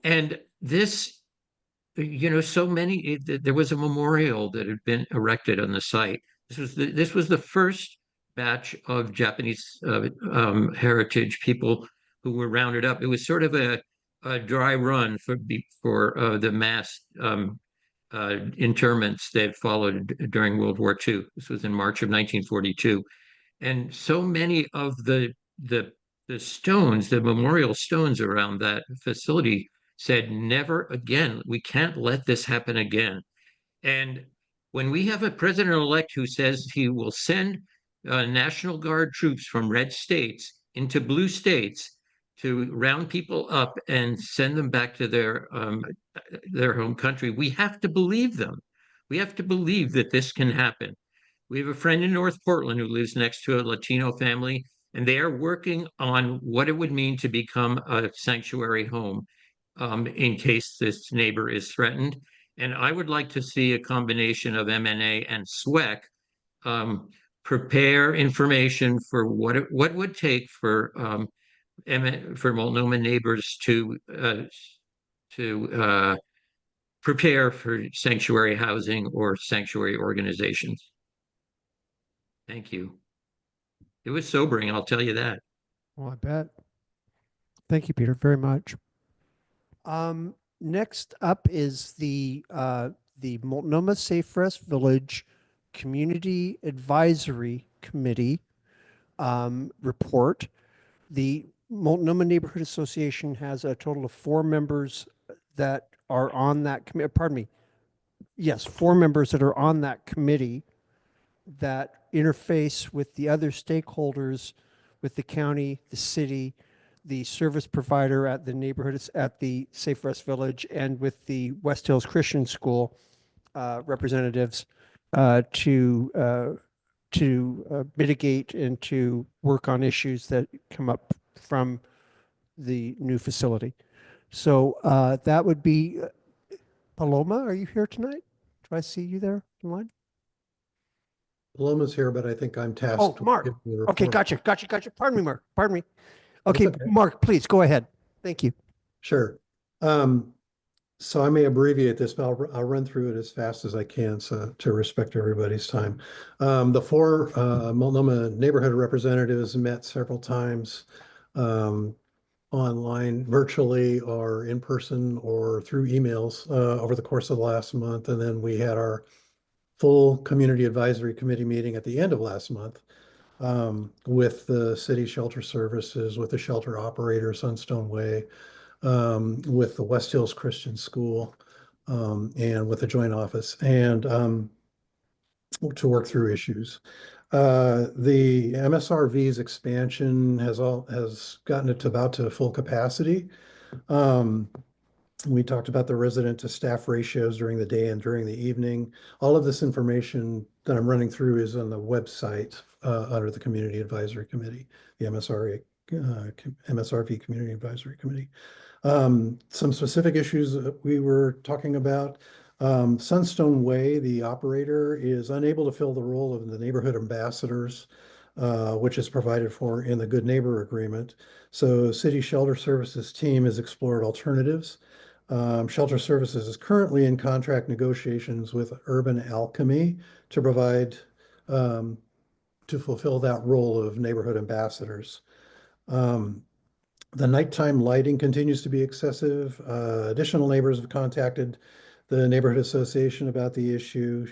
[SPEAKER 3] And this, so many, there was a memorial that had been erected on the site. This was the first batch of Japanese heritage people who were rounded up. It was sort of a dry run for the mass internments that followed during World War II. This was in March of 1942. And so many of the stones, the memorial stones around that facility said, never again. We can't let this happen again. And when we have a president-elect who says he will send National Guard troops from red states into blue states to round people up and send them back to their home country, we have to believe them. We have to believe that this can happen. We have a friend in North Portland who lives next to a Latino family, and they are working on what it would mean to become a sanctuary home in case this neighbor is threatened. And I would like to see a combination of MNA and SWEC prepare information for what it would take for Multnomah neighbors to prepare for sanctuary housing or sanctuary organizations. Thank you. It was sobering, I'll tell you that.
[SPEAKER 1] Well, I bet. Thank you, Peter, very much. Next up is the Multnomah Safe Rest Village Community Advisory Committee report. The Multnomah Neighborhood Association has a total of 4 members that are on that committee. Pardon me. Yes, 4 members that are on that committee that interface with the other stakeholders, with the county, the city, the service provider at the neighborhood, at the Safe Rest Village, and with the West Hills Christian School representatives to mitigate and to work on issues that come up from the new facility. So that would be Paloma. Are you here tonight? Do I see you there in line?
[SPEAKER 12] Paloma's here, but I think I'm tasked.
[SPEAKER 1] Oh, Mark. Okay, gotcha. Pardon me, Mark. Pardon me. Okay, Mark, please go ahead. Thank you.
[SPEAKER 12] Sure. So I may abbreviate this, but I'll run through it as fast as I can, so to respect everybody's time. The 4 Multnomah neighborhood representatives met several times online, virtually, or in person, or through emails over the course of the last month. And then we had our full community advisory committee meeting at the end of last month with the city shelter services, with the shelter operator, Sunstone Way, with the West Hills Christian School, and with the joint office, and to work through issues. The MSRV's expansion has gotten it to about full capacity. We talked about the resident to staff ratios during the day and during the evening. All of this information that I'm running through is on the website under the Community Advisory Committee, the MSRA MSRV Community Advisory Committee. Some specific issues that we were talking about. Sunstone Way, the operator, is unable to fill the role of the neighborhood ambassadors, which is provided for in the Good Neighbor Agreement. So City Shelter Services team has explored alternatives. Shelter Services is currently in contract negotiations with Urban Alchemy to provide to fulfill that role of neighborhood ambassadors. The nighttime lighting continues to be excessive. Additional neighbors have contacted the neighborhood association about the issue.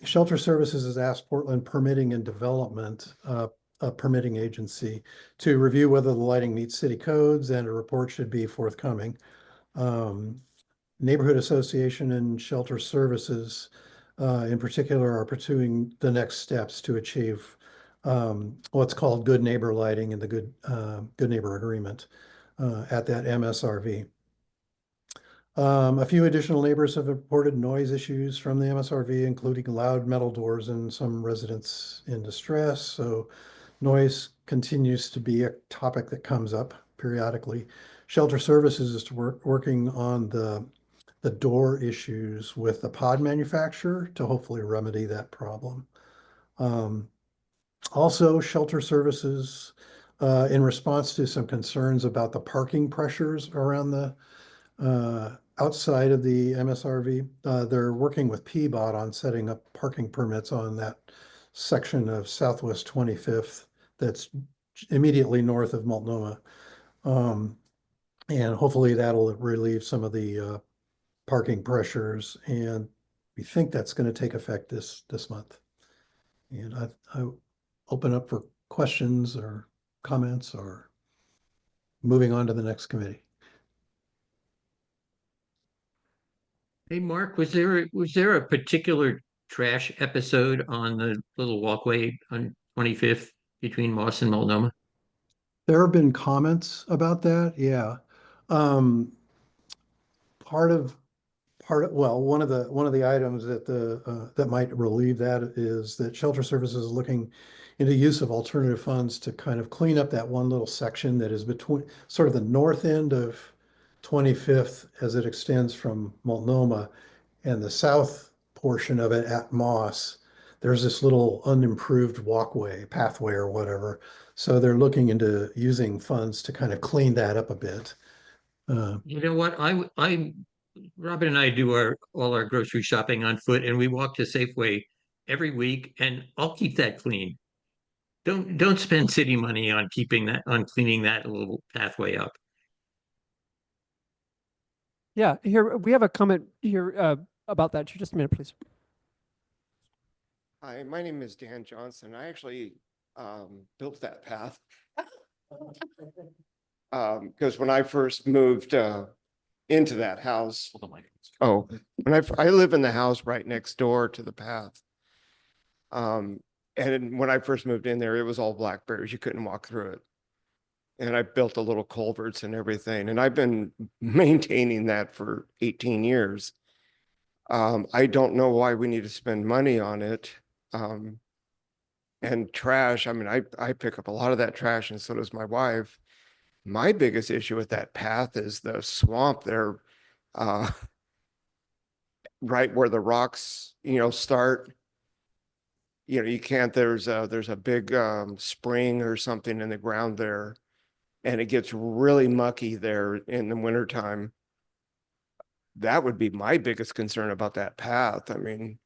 [SPEAKER 12] Shelter Services has asked Portland Permitting and Development, a permitting agency, to review whether the lighting meets city codes, and a report should be forthcoming. Neighborhood Association and Shelter Services in particular are pursuing the next steps to achieve what's called good neighbor lighting in the good neighbor agreement at that MSRV. A few additional neighbors have reported noise issues from the MSRV, including loud metal doors and some residents in distress. So noise continues to be a topic that comes up periodically. Shelter Services is working on the door issues with the pod manufacturer to hopefully remedy that problem. Also, Shelter Services, in response to some concerns about the parking pressures around the outside of the MSRV, they're working with PBOT on setting up parking permits on that section of Southwest 25th that's immediately north of Multnomah. And hopefully that'll relieve some of the parking pressures, and we think that's going to take effect this month. And I open up for questions or comments or moving on to the next committee.
[SPEAKER 3] Hey, Mark, was there a particular trash episode on the little walkway on 25th between Moss and Multnomah?
[SPEAKER 12] There have been comments about that, yeah. One of the items that might relieve that is that Shelter Services is looking into use of alternative funds to kind of clean up that one little section that is between sort of the north end of 25th as it extends from Multnomah, and the south portion of it at Moss. There's this little unimproved pathway or whatever. So they're looking into using funds to kind of clean that up a bit.
[SPEAKER 3] You know what? Robin and I do all our grocery shopping on foot, and we walk to Safeway every week, and I'll keep that clean. Don't spend city money on cleaning that little pathway up.
[SPEAKER 1] Yeah, here we have a comment here about that. Just a minute, please.
[SPEAKER 13] Hi, my name is Dan Johnson. I actually built that path because when I first moved into that house, I live in the house right next door to the path. And when I first moved in there, it was all blackberries. You couldn't walk through it. And I built the little culverts and everything. And I've been maintaining that for 18 years. I don't know why we need to spend money on it. And trash, I mean, I pick up a lot of that trash, and so does my wife. My biggest issue with that path is the swamp there, right where the rocks, start. You can't, there's a big spring or something in the ground there, and it gets really mucky there in the wintertime. That would be my biggest concern about that path. I mean,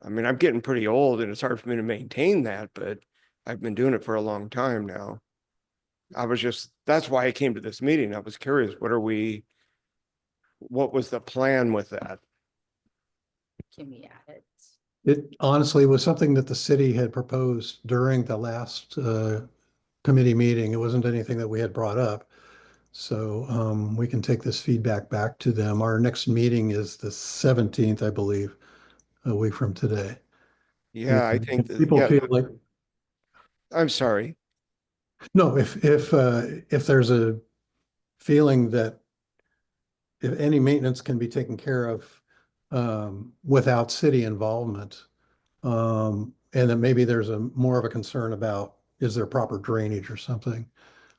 [SPEAKER 13] I'm getting pretty old, and it's hard for me to maintain that, but I've been doing it for a long time now. That's why I came to this meeting. I was curious, what was the plan with that?
[SPEAKER 8] Can we add it?
[SPEAKER 12] It honestly was something that the city had proposed during the last committee meeting. It wasn't anything that we had brought up. So we can take this feedback back to them. Our next meeting is the 17th, I believe, a week from today.
[SPEAKER 13] Yeah, I think that,
[SPEAKER 12] people feel like.
[SPEAKER 13] I'm sorry.
[SPEAKER 12] No, if there's a feeling that if any maintenance can be taken care of without city involvement, and that maybe there's more of a concern about is there proper drainage or something?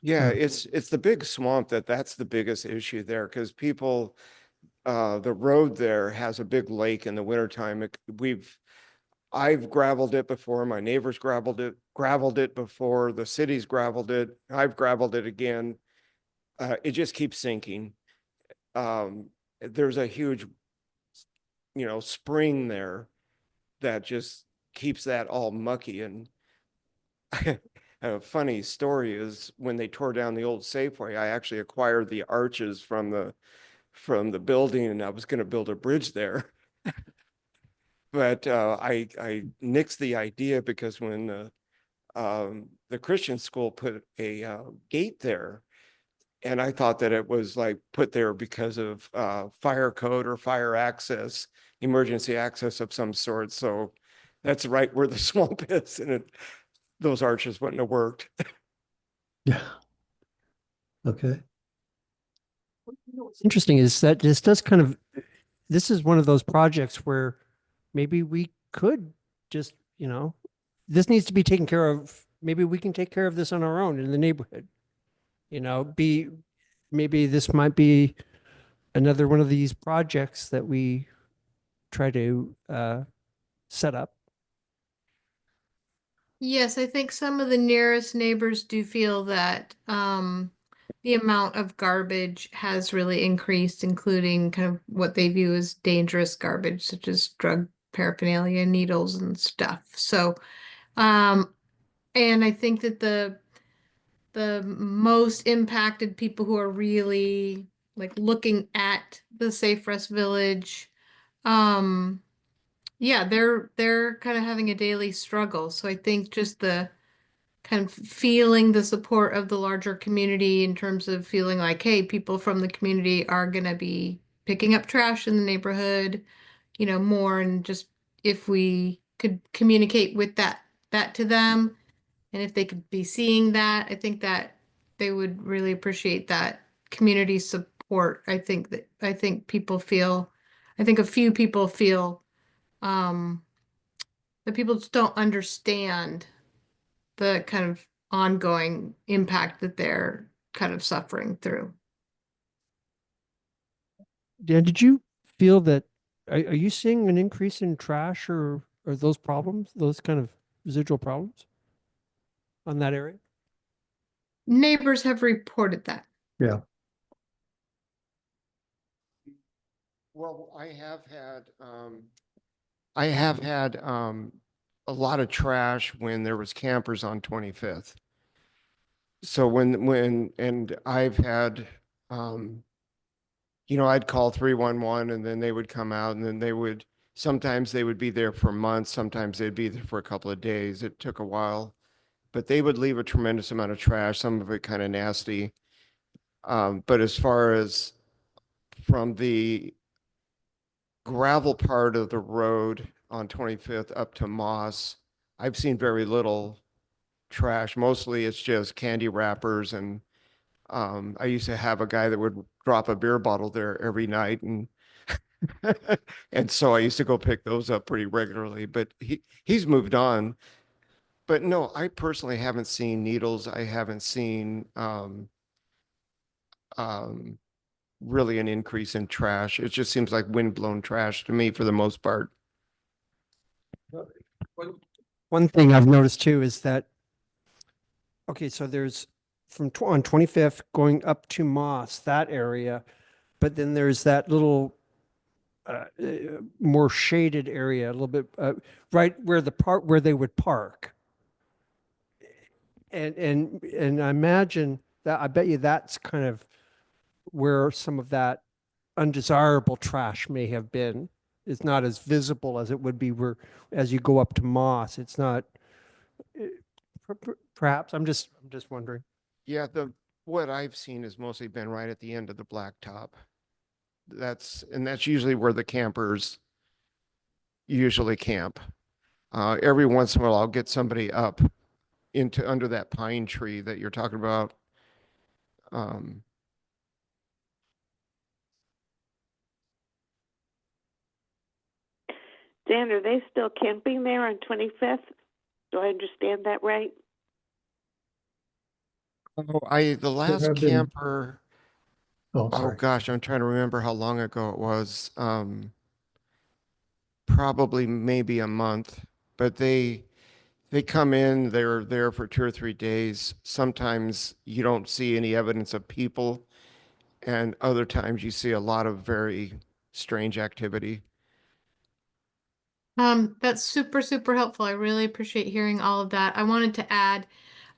[SPEAKER 13] Yeah,
[SPEAKER 12] Uh,
[SPEAKER 13] it's the big swamp that's the biggest issue there, because people, the road there has a big lake in the wintertime. I've gravelled it before, my neighbors gravelled it before, the city's gravelled it, I've gravelled it again. It just keeps sinking. There's a huge, spring there that just keeps that all mucky. And a funny story is when they tore down the old Safeway, I actually acquired the arches from the building, and I was going to build a bridge there. But I nixed the idea because when the Christian school put a gate there, and I thought that it was like put there because of fire code or fire access, emergency access of some sort. So that's right where the swamp is, and those arches wouldn't have worked.
[SPEAKER 12] Yeah. Okay.
[SPEAKER 1] What's interesting is that this is one of those projects where maybe we could just, this needs to be taken care of. Maybe we can take care of this on our own in the neighborhood. Maybe this might be another one of these projects that we try to set up.
[SPEAKER 14] Yes, I think some of the nearest neighbors do feel that the amount of garbage has really increased, including kind of what they view as dangerous garbage, such as drug paraphernalia, needles and stuff. So, and I think that the most impacted people who are really like looking at the Safe Rest Village, yeah, they're kind of having a daily struggle. So I think just the kind of feeling the support of the larger community in terms of feeling like, hey, people from the community are going to be picking up trash in the neighborhood, more, and just if we could communicate with that to them, and if they could be seeing that, I think that they would really appreciate that community support. I think a few people feel that people just don't understand the kind of ongoing impact that they're kind of suffering through.
[SPEAKER 1] Dan, did you feel that, are you seeing an increase in trash or those problems, those kind of residual problems on that area?
[SPEAKER 14] Neighbors have reported that.
[SPEAKER 12] Yeah.
[SPEAKER 13] Well, I have had a lot of trash when there was campers on 25th. So and I've had, I'd call 311 and then they would come out, and then sometimes they would be there for months. Sometimes they'd be there for a couple of days. It took a while, but they would leave a tremendous amount of trash, some of it kind of nasty. But as far as from the gravel part of the road on 25th up to Moss, I've seen very little trash. Mostly it's just candy wrappers, and I used to have a guy that would drop a beer bottle there every night, and and so I used to go pick those up pretty regularly, but he's moved on. But no, I personally haven't seen needles. I haven't seen really an increase in trash. It just seems like windblown trash to me for the most part.
[SPEAKER 1] One thing I've noticed too is that, okay, so there's on 25th going up to Moss, that area, but then there's that little more shaded area, a little bit right where where they would park. And I imagine that, I bet you that's kind of where some of that undesirable trash may have been. It's not as visible as it would be as you go up to Moss. It's not, perhaps, I'm just wondering.
[SPEAKER 13] Yeah, what I've seen has mostly been right at the end of the blacktop. That's usually where the campers usually camp. Every once in a while, I'll get somebody up under that pine tree that you're talking about.
[SPEAKER 5] Dan, are they still camping there on 25th? Do I understand that right?
[SPEAKER 13] The last
[SPEAKER 12] have been-
[SPEAKER 13] camper,
[SPEAKER 12] Oh,
[SPEAKER 13] oh
[SPEAKER 12] sorry.
[SPEAKER 13] gosh, I'm trying to remember how long ago it was. Probably maybe a month, but they come in, they're there for 2 or 3 days. Sometimes you don't see any evidence of people, and other times you see a lot of very strange activity.
[SPEAKER 14] That's super, super helpful. I really appreciate hearing all of that. I wanted to add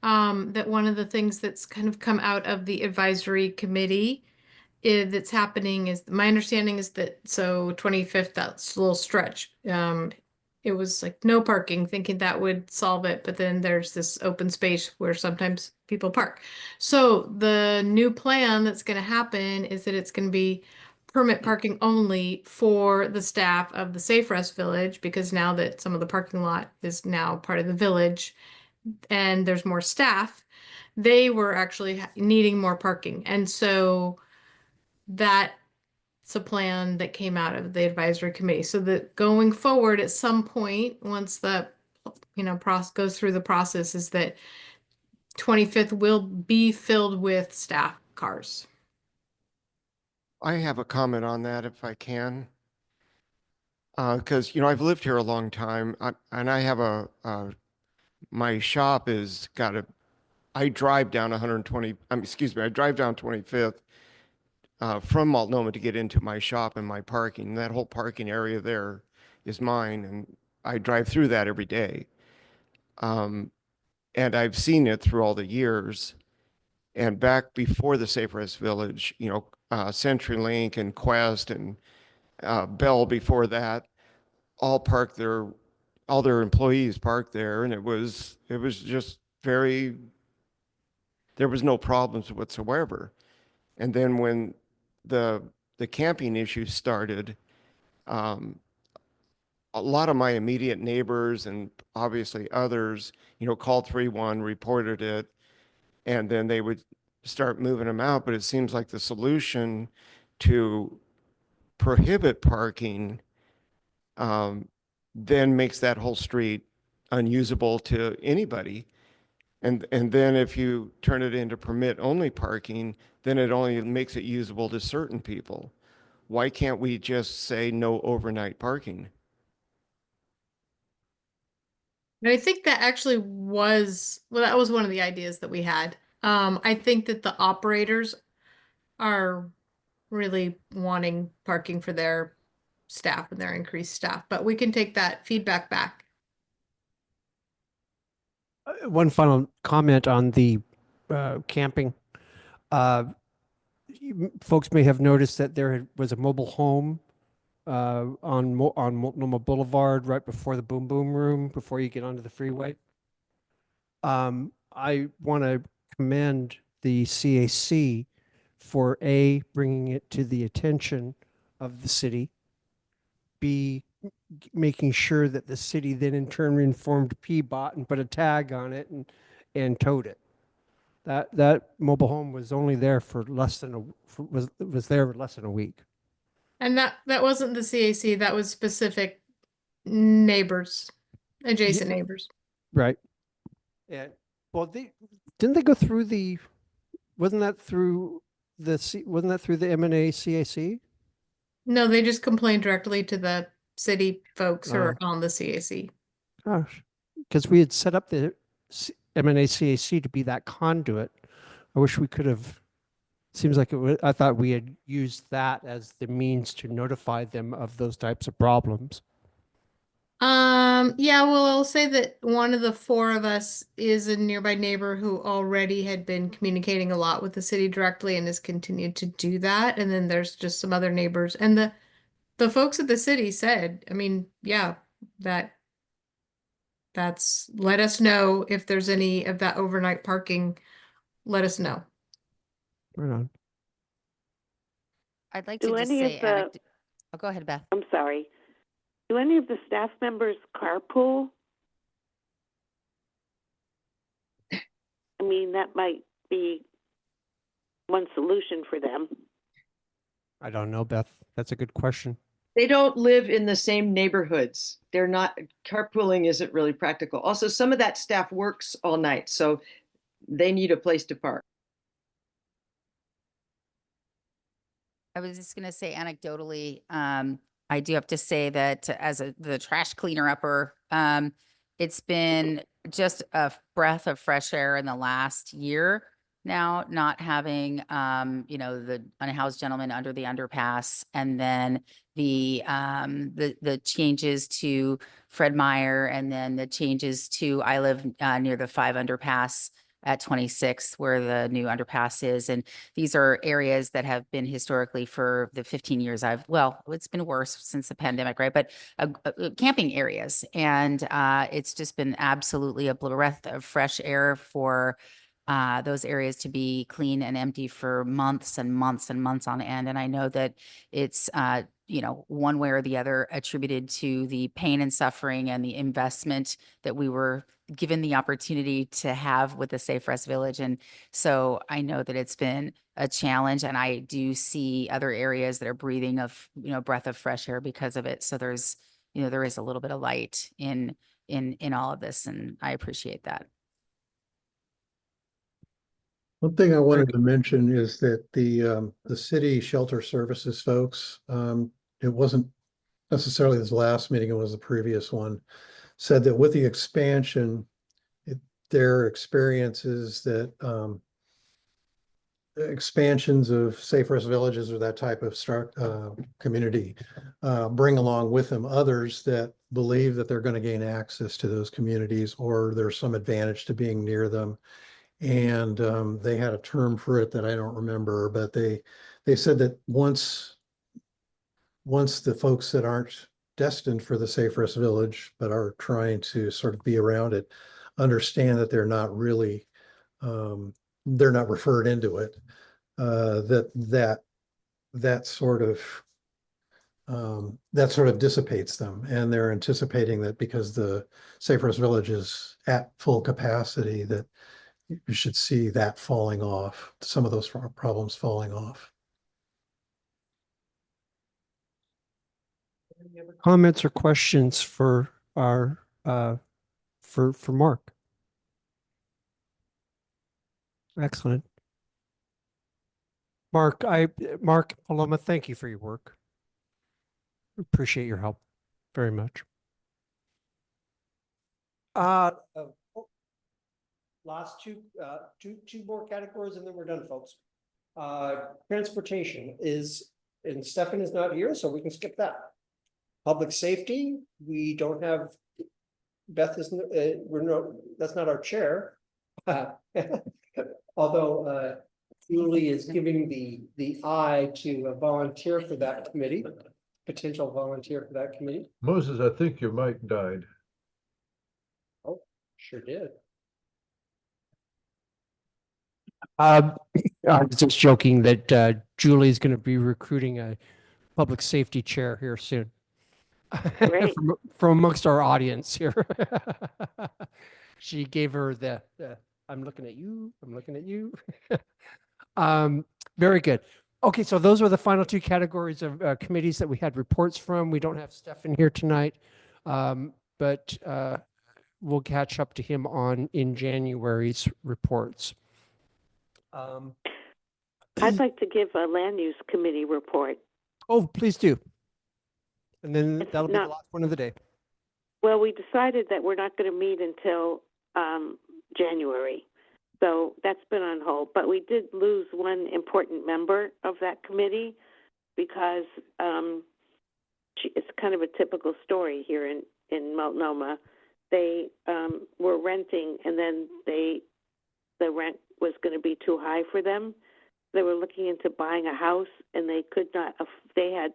[SPEAKER 14] that one of the things that's kind of come out of the advisory committee that's happening is my understanding is that 25th, that's a little stretch. It was like no parking, thinking that would solve it, but then there's this open space where sometimes people park. So the new plan that's going to happen is that it's going to be permit parking only for the staff of the Safe Rest Village, because now that some of the parking lot is now part of the village and there's more staff, they were actually needing more parking. And so that's a plan that came out of the advisory committee. So that going forward at some point, once the process goes through the process, is that 25th will be filled with staff cars.
[SPEAKER 13] I have a comment on that if I can. Because, I've lived here a long time, and I have my shop is I drive down I drive down 25th from Multnomah to get into my shop and my parking. That whole parking area there is mine, and I drive through that every day. And I've seen it through all the years. And back before the Safe Rest Village, CenturyLink and Quest and Bell before that, all their employees parked there, and it was just there was no problems whatsoever. And then when the camping issue started, a lot of my immediate neighbors and obviously others, called 311, reported it, and then they would start moving them out. But it seems like the solution to prohibit parking then makes that whole street unusable to anybody. And then if you turn it into permit only parking, then it only makes it usable to certain people. Why can't we just say no overnight parking?
[SPEAKER 14] And I think that actually that was one of the ideas that we had. I think that the operators are really wanting parking for their staff and their increased staff, but we can take that feedback back.
[SPEAKER 1] One final comment on the camping. Folks may have noticed that there was a mobile home on Multnomah Boulevard right before the Boom Boom Room, before you get onto the freeway. I want to commend the CAC for A, bringing it to the attention of the city, B, making sure that the city then in turn informed PBOT and put a tag on it and towed it. That mobile home was only there for less than was there for less than a week.
[SPEAKER 14] And that wasn't the CAC, that was specific neighbors, adjacent neighbors.
[SPEAKER 1] Right. Yeah. Well, didn't they go through wasn't that through the M&A CAC?
[SPEAKER 14] No, they just complained directly to the city folks who are on the CAC.
[SPEAKER 1] Gosh, because we had set up the M&A CAC to be that conduit. I wish we could have. Seems like I thought we had used that as the means to notify them of those types of problems.
[SPEAKER 14] Yeah, well, I'll say that one of the four of us is a nearby neighbor who already had been communicating a lot with the city directly and has continued to do that. And then there's just some other neighbors. And the folks at the city said, I mean, yeah, that's let us know if there's any of that overnight parking. Let us know.
[SPEAKER 1] Right on.
[SPEAKER 8] I'd like
[SPEAKER 5] Do
[SPEAKER 8] to just
[SPEAKER 5] any of
[SPEAKER 8] say,
[SPEAKER 5] the-
[SPEAKER 8] oh, go ahead, Beth.
[SPEAKER 5] I'm sorry. Do any of the staff members carpool? I mean, that might be one solution for them.
[SPEAKER 1] I don't know, Beth. That's a good question.
[SPEAKER 15] They don't live in the same neighborhoods. They're not, carpooling isn't really practical. Also, some of that staff works all night. So they need a place to park.
[SPEAKER 8] I was just gonna say anecdotally, I do have to say that as the trash cleaner upper, it's been just a breath of fresh air in the last year now, not having, the unhoused gentleman under the underpass, and then the changes to Fred Meyer, and then the changes to, I live near the 5 underpass at 26 where the new underpass is. And these are areas that have been historically for the 15 years it's been worse since the pandemic, right? But camping areas. And it's just been absolutely a breath of fresh air for those areas to be clean and empty for months and months and months on end. And I know that it's, one way or the other attributed to the pain and suffering and the investment that we were given the opportunity to have with the Safe Rest Village. And so I know that it's been a challenge, and I do see other areas that are breathing of, breath of fresh air because of it. So there's, there is a little bit of light in all of this, and I appreciate that.
[SPEAKER 12] One thing I wanted to mention is that the city shelter services folks, it wasn't necessarily this last meeting, it was the previous one, said that with the expansion, their experiences that expansions of Safe Rest Villages or that type of community bring along with them others that believe that they're going to gain access to those communities, or there's some advantage to being near them. And they had a term for it that I don't remember, but they said that once the folks that aren't destined for the Safe Rest Village, but are trying to sort of be around it, understand that they're not really, they're not referred into it, that sort of dissipates them. And they're anticipating that because the Safe Rest Village is at full capacity, that you should see that falling off, some of those problems falling off.
[SPEAKER 1] Any other comments or questions for our for Mark? Excellent. Mark Paloma, thank you for your work. Appreciate your help very much. Last two more categories and then we're done, folks. Transportation and Stefan is not here, so we can skip that. Public safety, we don't have, Beth isn't, that's not our chair. Although Julie is giving the eye to a volunteer for that committee, potential volunteer for that committee.
[SPEAKER 2] Moses, I think your mic died.
[SPEAKER 1] Oh, sure did. I was just joking that Julie is going to be recruiting a public safety chair here soon. from amongst our audience here. She gave her the I'm looking at you. I'm looking at you. Very good. Okay, so those were the final two categories of committees that we had reports from. We don't have Stefan here tonight, but we'll catch up to him in January's reports.
[SPEAKER 5] I'd like to give a land use committee report.
[SPEAKER 1] Oh, please do. And then that'll be the last one of the day.
[SPEAKER 5] Well, we decided that we're not going to meet until January. So that's been on hold. But we did lose one important member of that committee because it's kind of a typical story here in Multnomah. They were renting, and then the rent was going to be too high for them. They were looking into buying a house, and they could not. They had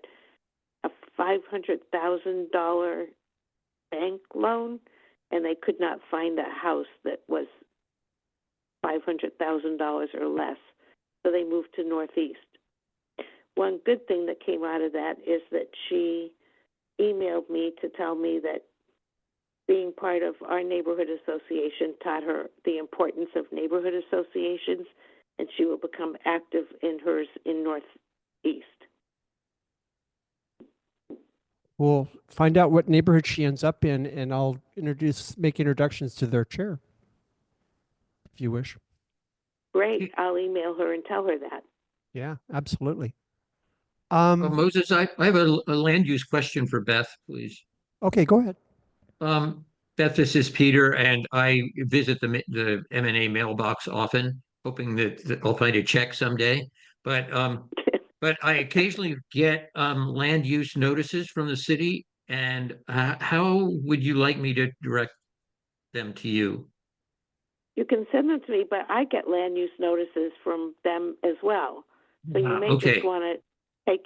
[SPEAKER 5] a $500,000 bank loan, and they could not find a house that was $500,000 or less. So they moved to Northeast. One good thing that came out of that is that she emailed me to tell me that being part of our neighborhood association taught her the importance of neighborhood associations, and she will become active in hers in Northeast.
[SPEAKER 1] We'll find out what neighborhood she ends up in, and I'll make introductions to their chair, if you wish.
[SPEAKER 5] Great. I'll email her and tell her that.
[SPEAKER 1] Yeah, absolutely.
[SPEAKER 3] Moses, I have a land use question for Beth, please.
[SPEAKER 1] Okay, go ahead.
[SPEAKER 3] Beth, this is Peter, and I visit the M&A mailbox often, hoping that I'll find a check someday. But I occasionally get land use notices from the city, and how would you like me to direct them to you?
[SPEAKER 5] You can send them to me, but I get land use notices from them as well. So you may
[SPEAKER 3] okay.
[SPEAKER 5] just want to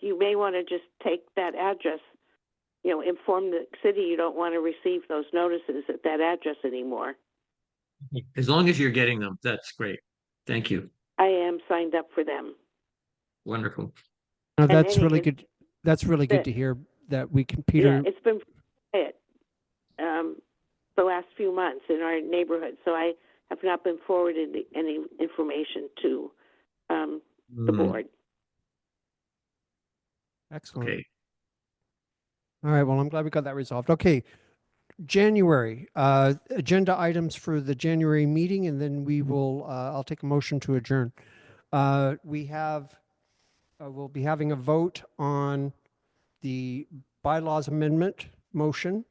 [SPEAKER 5] you may want to just take that address, inform the city you don't want to receive those notices at that address anymore.
[SPEAKER 3] As long as you're getting them, that's great. Thank you.
[SPEAKER 5] I am signed up for them.
[SPEAKER 3] Wonderful.
[SPEAKER 1] No,
[SPEAKER 5] And
[SPEAKER 1] that's really
[SPEAKER 5] anyway,
[SPEAKER 1] good. That's really good to hear that we can, Peter.
[SPEAKER 5] Yeah, it's been quiet the last few months in our neighborhood, so I have not been forwarded any information to the board.
[SPEAKER 1] Excellent.
[SPEAKER 3] Okay.
[SPEAKER 1] All right. Well, I'm glad we got that resolved. Okay. January, agenda items for the January meeting, and then we will, I'll take a motion to adjourn. We'll be having a vote on the bylaws amendment motion.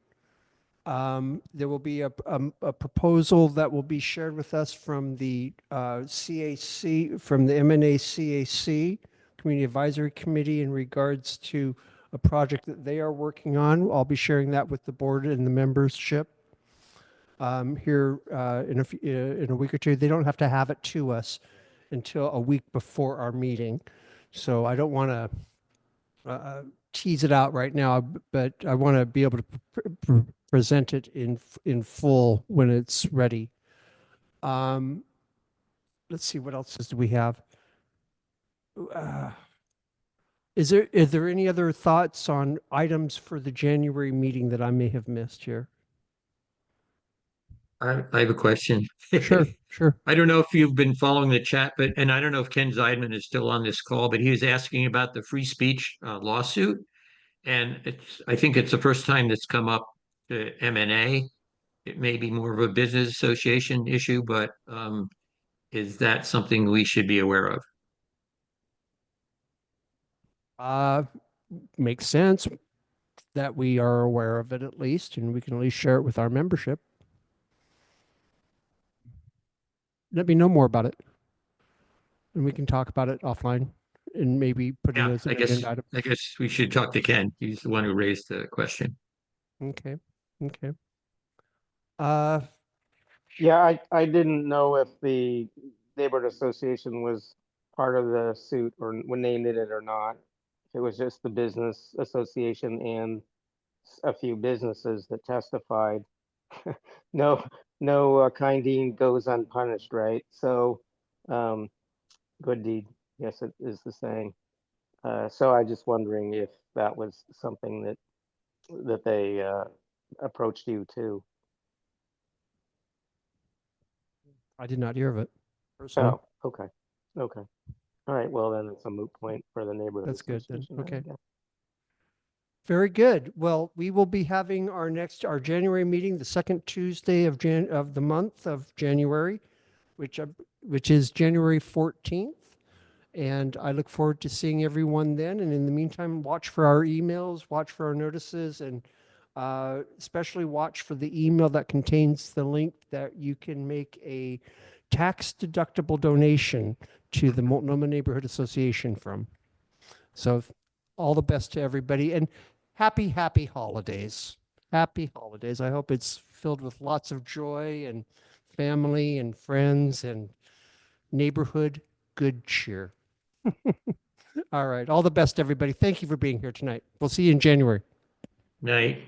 [SPEAKER 1] There will be a proposal that will be shared with us from the CAC, from the M&A CAC, Community Advisory Committee, in regards to a project that they are working on. I'll be sharing that with the board and the membership here in a week or two. They don't have to have it to us until a week before our meeting. So I don't want to tease it out right now, but I want to be able to present it in full when it's ready. Let's see, what else do we have? Is there any other thoughts on items for the January meeting that I may have missed here?
[SPEAKER 3] I have a question.
[SPEAKER 1] Sure, sure.
[SPEAKER 3] I don't know if you've been following the chat, and I don't know if Ken Zeidman is still on this call, but he was asking about the free speech lawsuit. And I think it's the first time that's come up to M&A. It may be more of a business association issue, but is that something we should be aware of?
[SPEAKER 1] Makes sense that we are aware of it at least, and we can at least share it with our membership. Let me know more about it, and we can talk about it offline and maybe put it as an agenda item.
[SPEAKER 3] I guess we should talk to Ken. He's the one who raised the question.
[SPEAKER 1] Okay. Okay.
[SPEAKER 16] Yeah, I didn't know if the neighborhood association was part of the suit or when they named it or not. It was just the business association and a few businesses that testified. No kind deed goes unpunished, right? So, good deed, yes, it is the saying. So I just wondering if that was something that they approached you too.
[SPEAKER 1] I did not hear of it personally.
[SPEAKER 16] Oh, okay. Okay. All right. Well, then it's a moot point for the neighborhood.
[SPEAKER 1] That's good then.
[SPEAKER 16] association, I
[SPEAKER 1] Okay.
[SPEAKER 16] guess.
[SPEAKER 1] Very good. Well, we will be having our January meeting, the second Tuesday of the month of January, which is January 14th. And I look forward to seeing everyone then. And in the meantime, watch for our emails, watch for our notices, and especially watch for the email that contains the link that you can make a tax-deductible donation to the Multnomah Neighborhood Association from. So all the best to everybody, and happy holidays. Happy holidays. I hope it's filled with lots of joy and family and friends and neighborhood good cheer. All right. All the best, everybody. Thank you for being here tonight. We'll see you in January.
[SPEAKER 3] Night.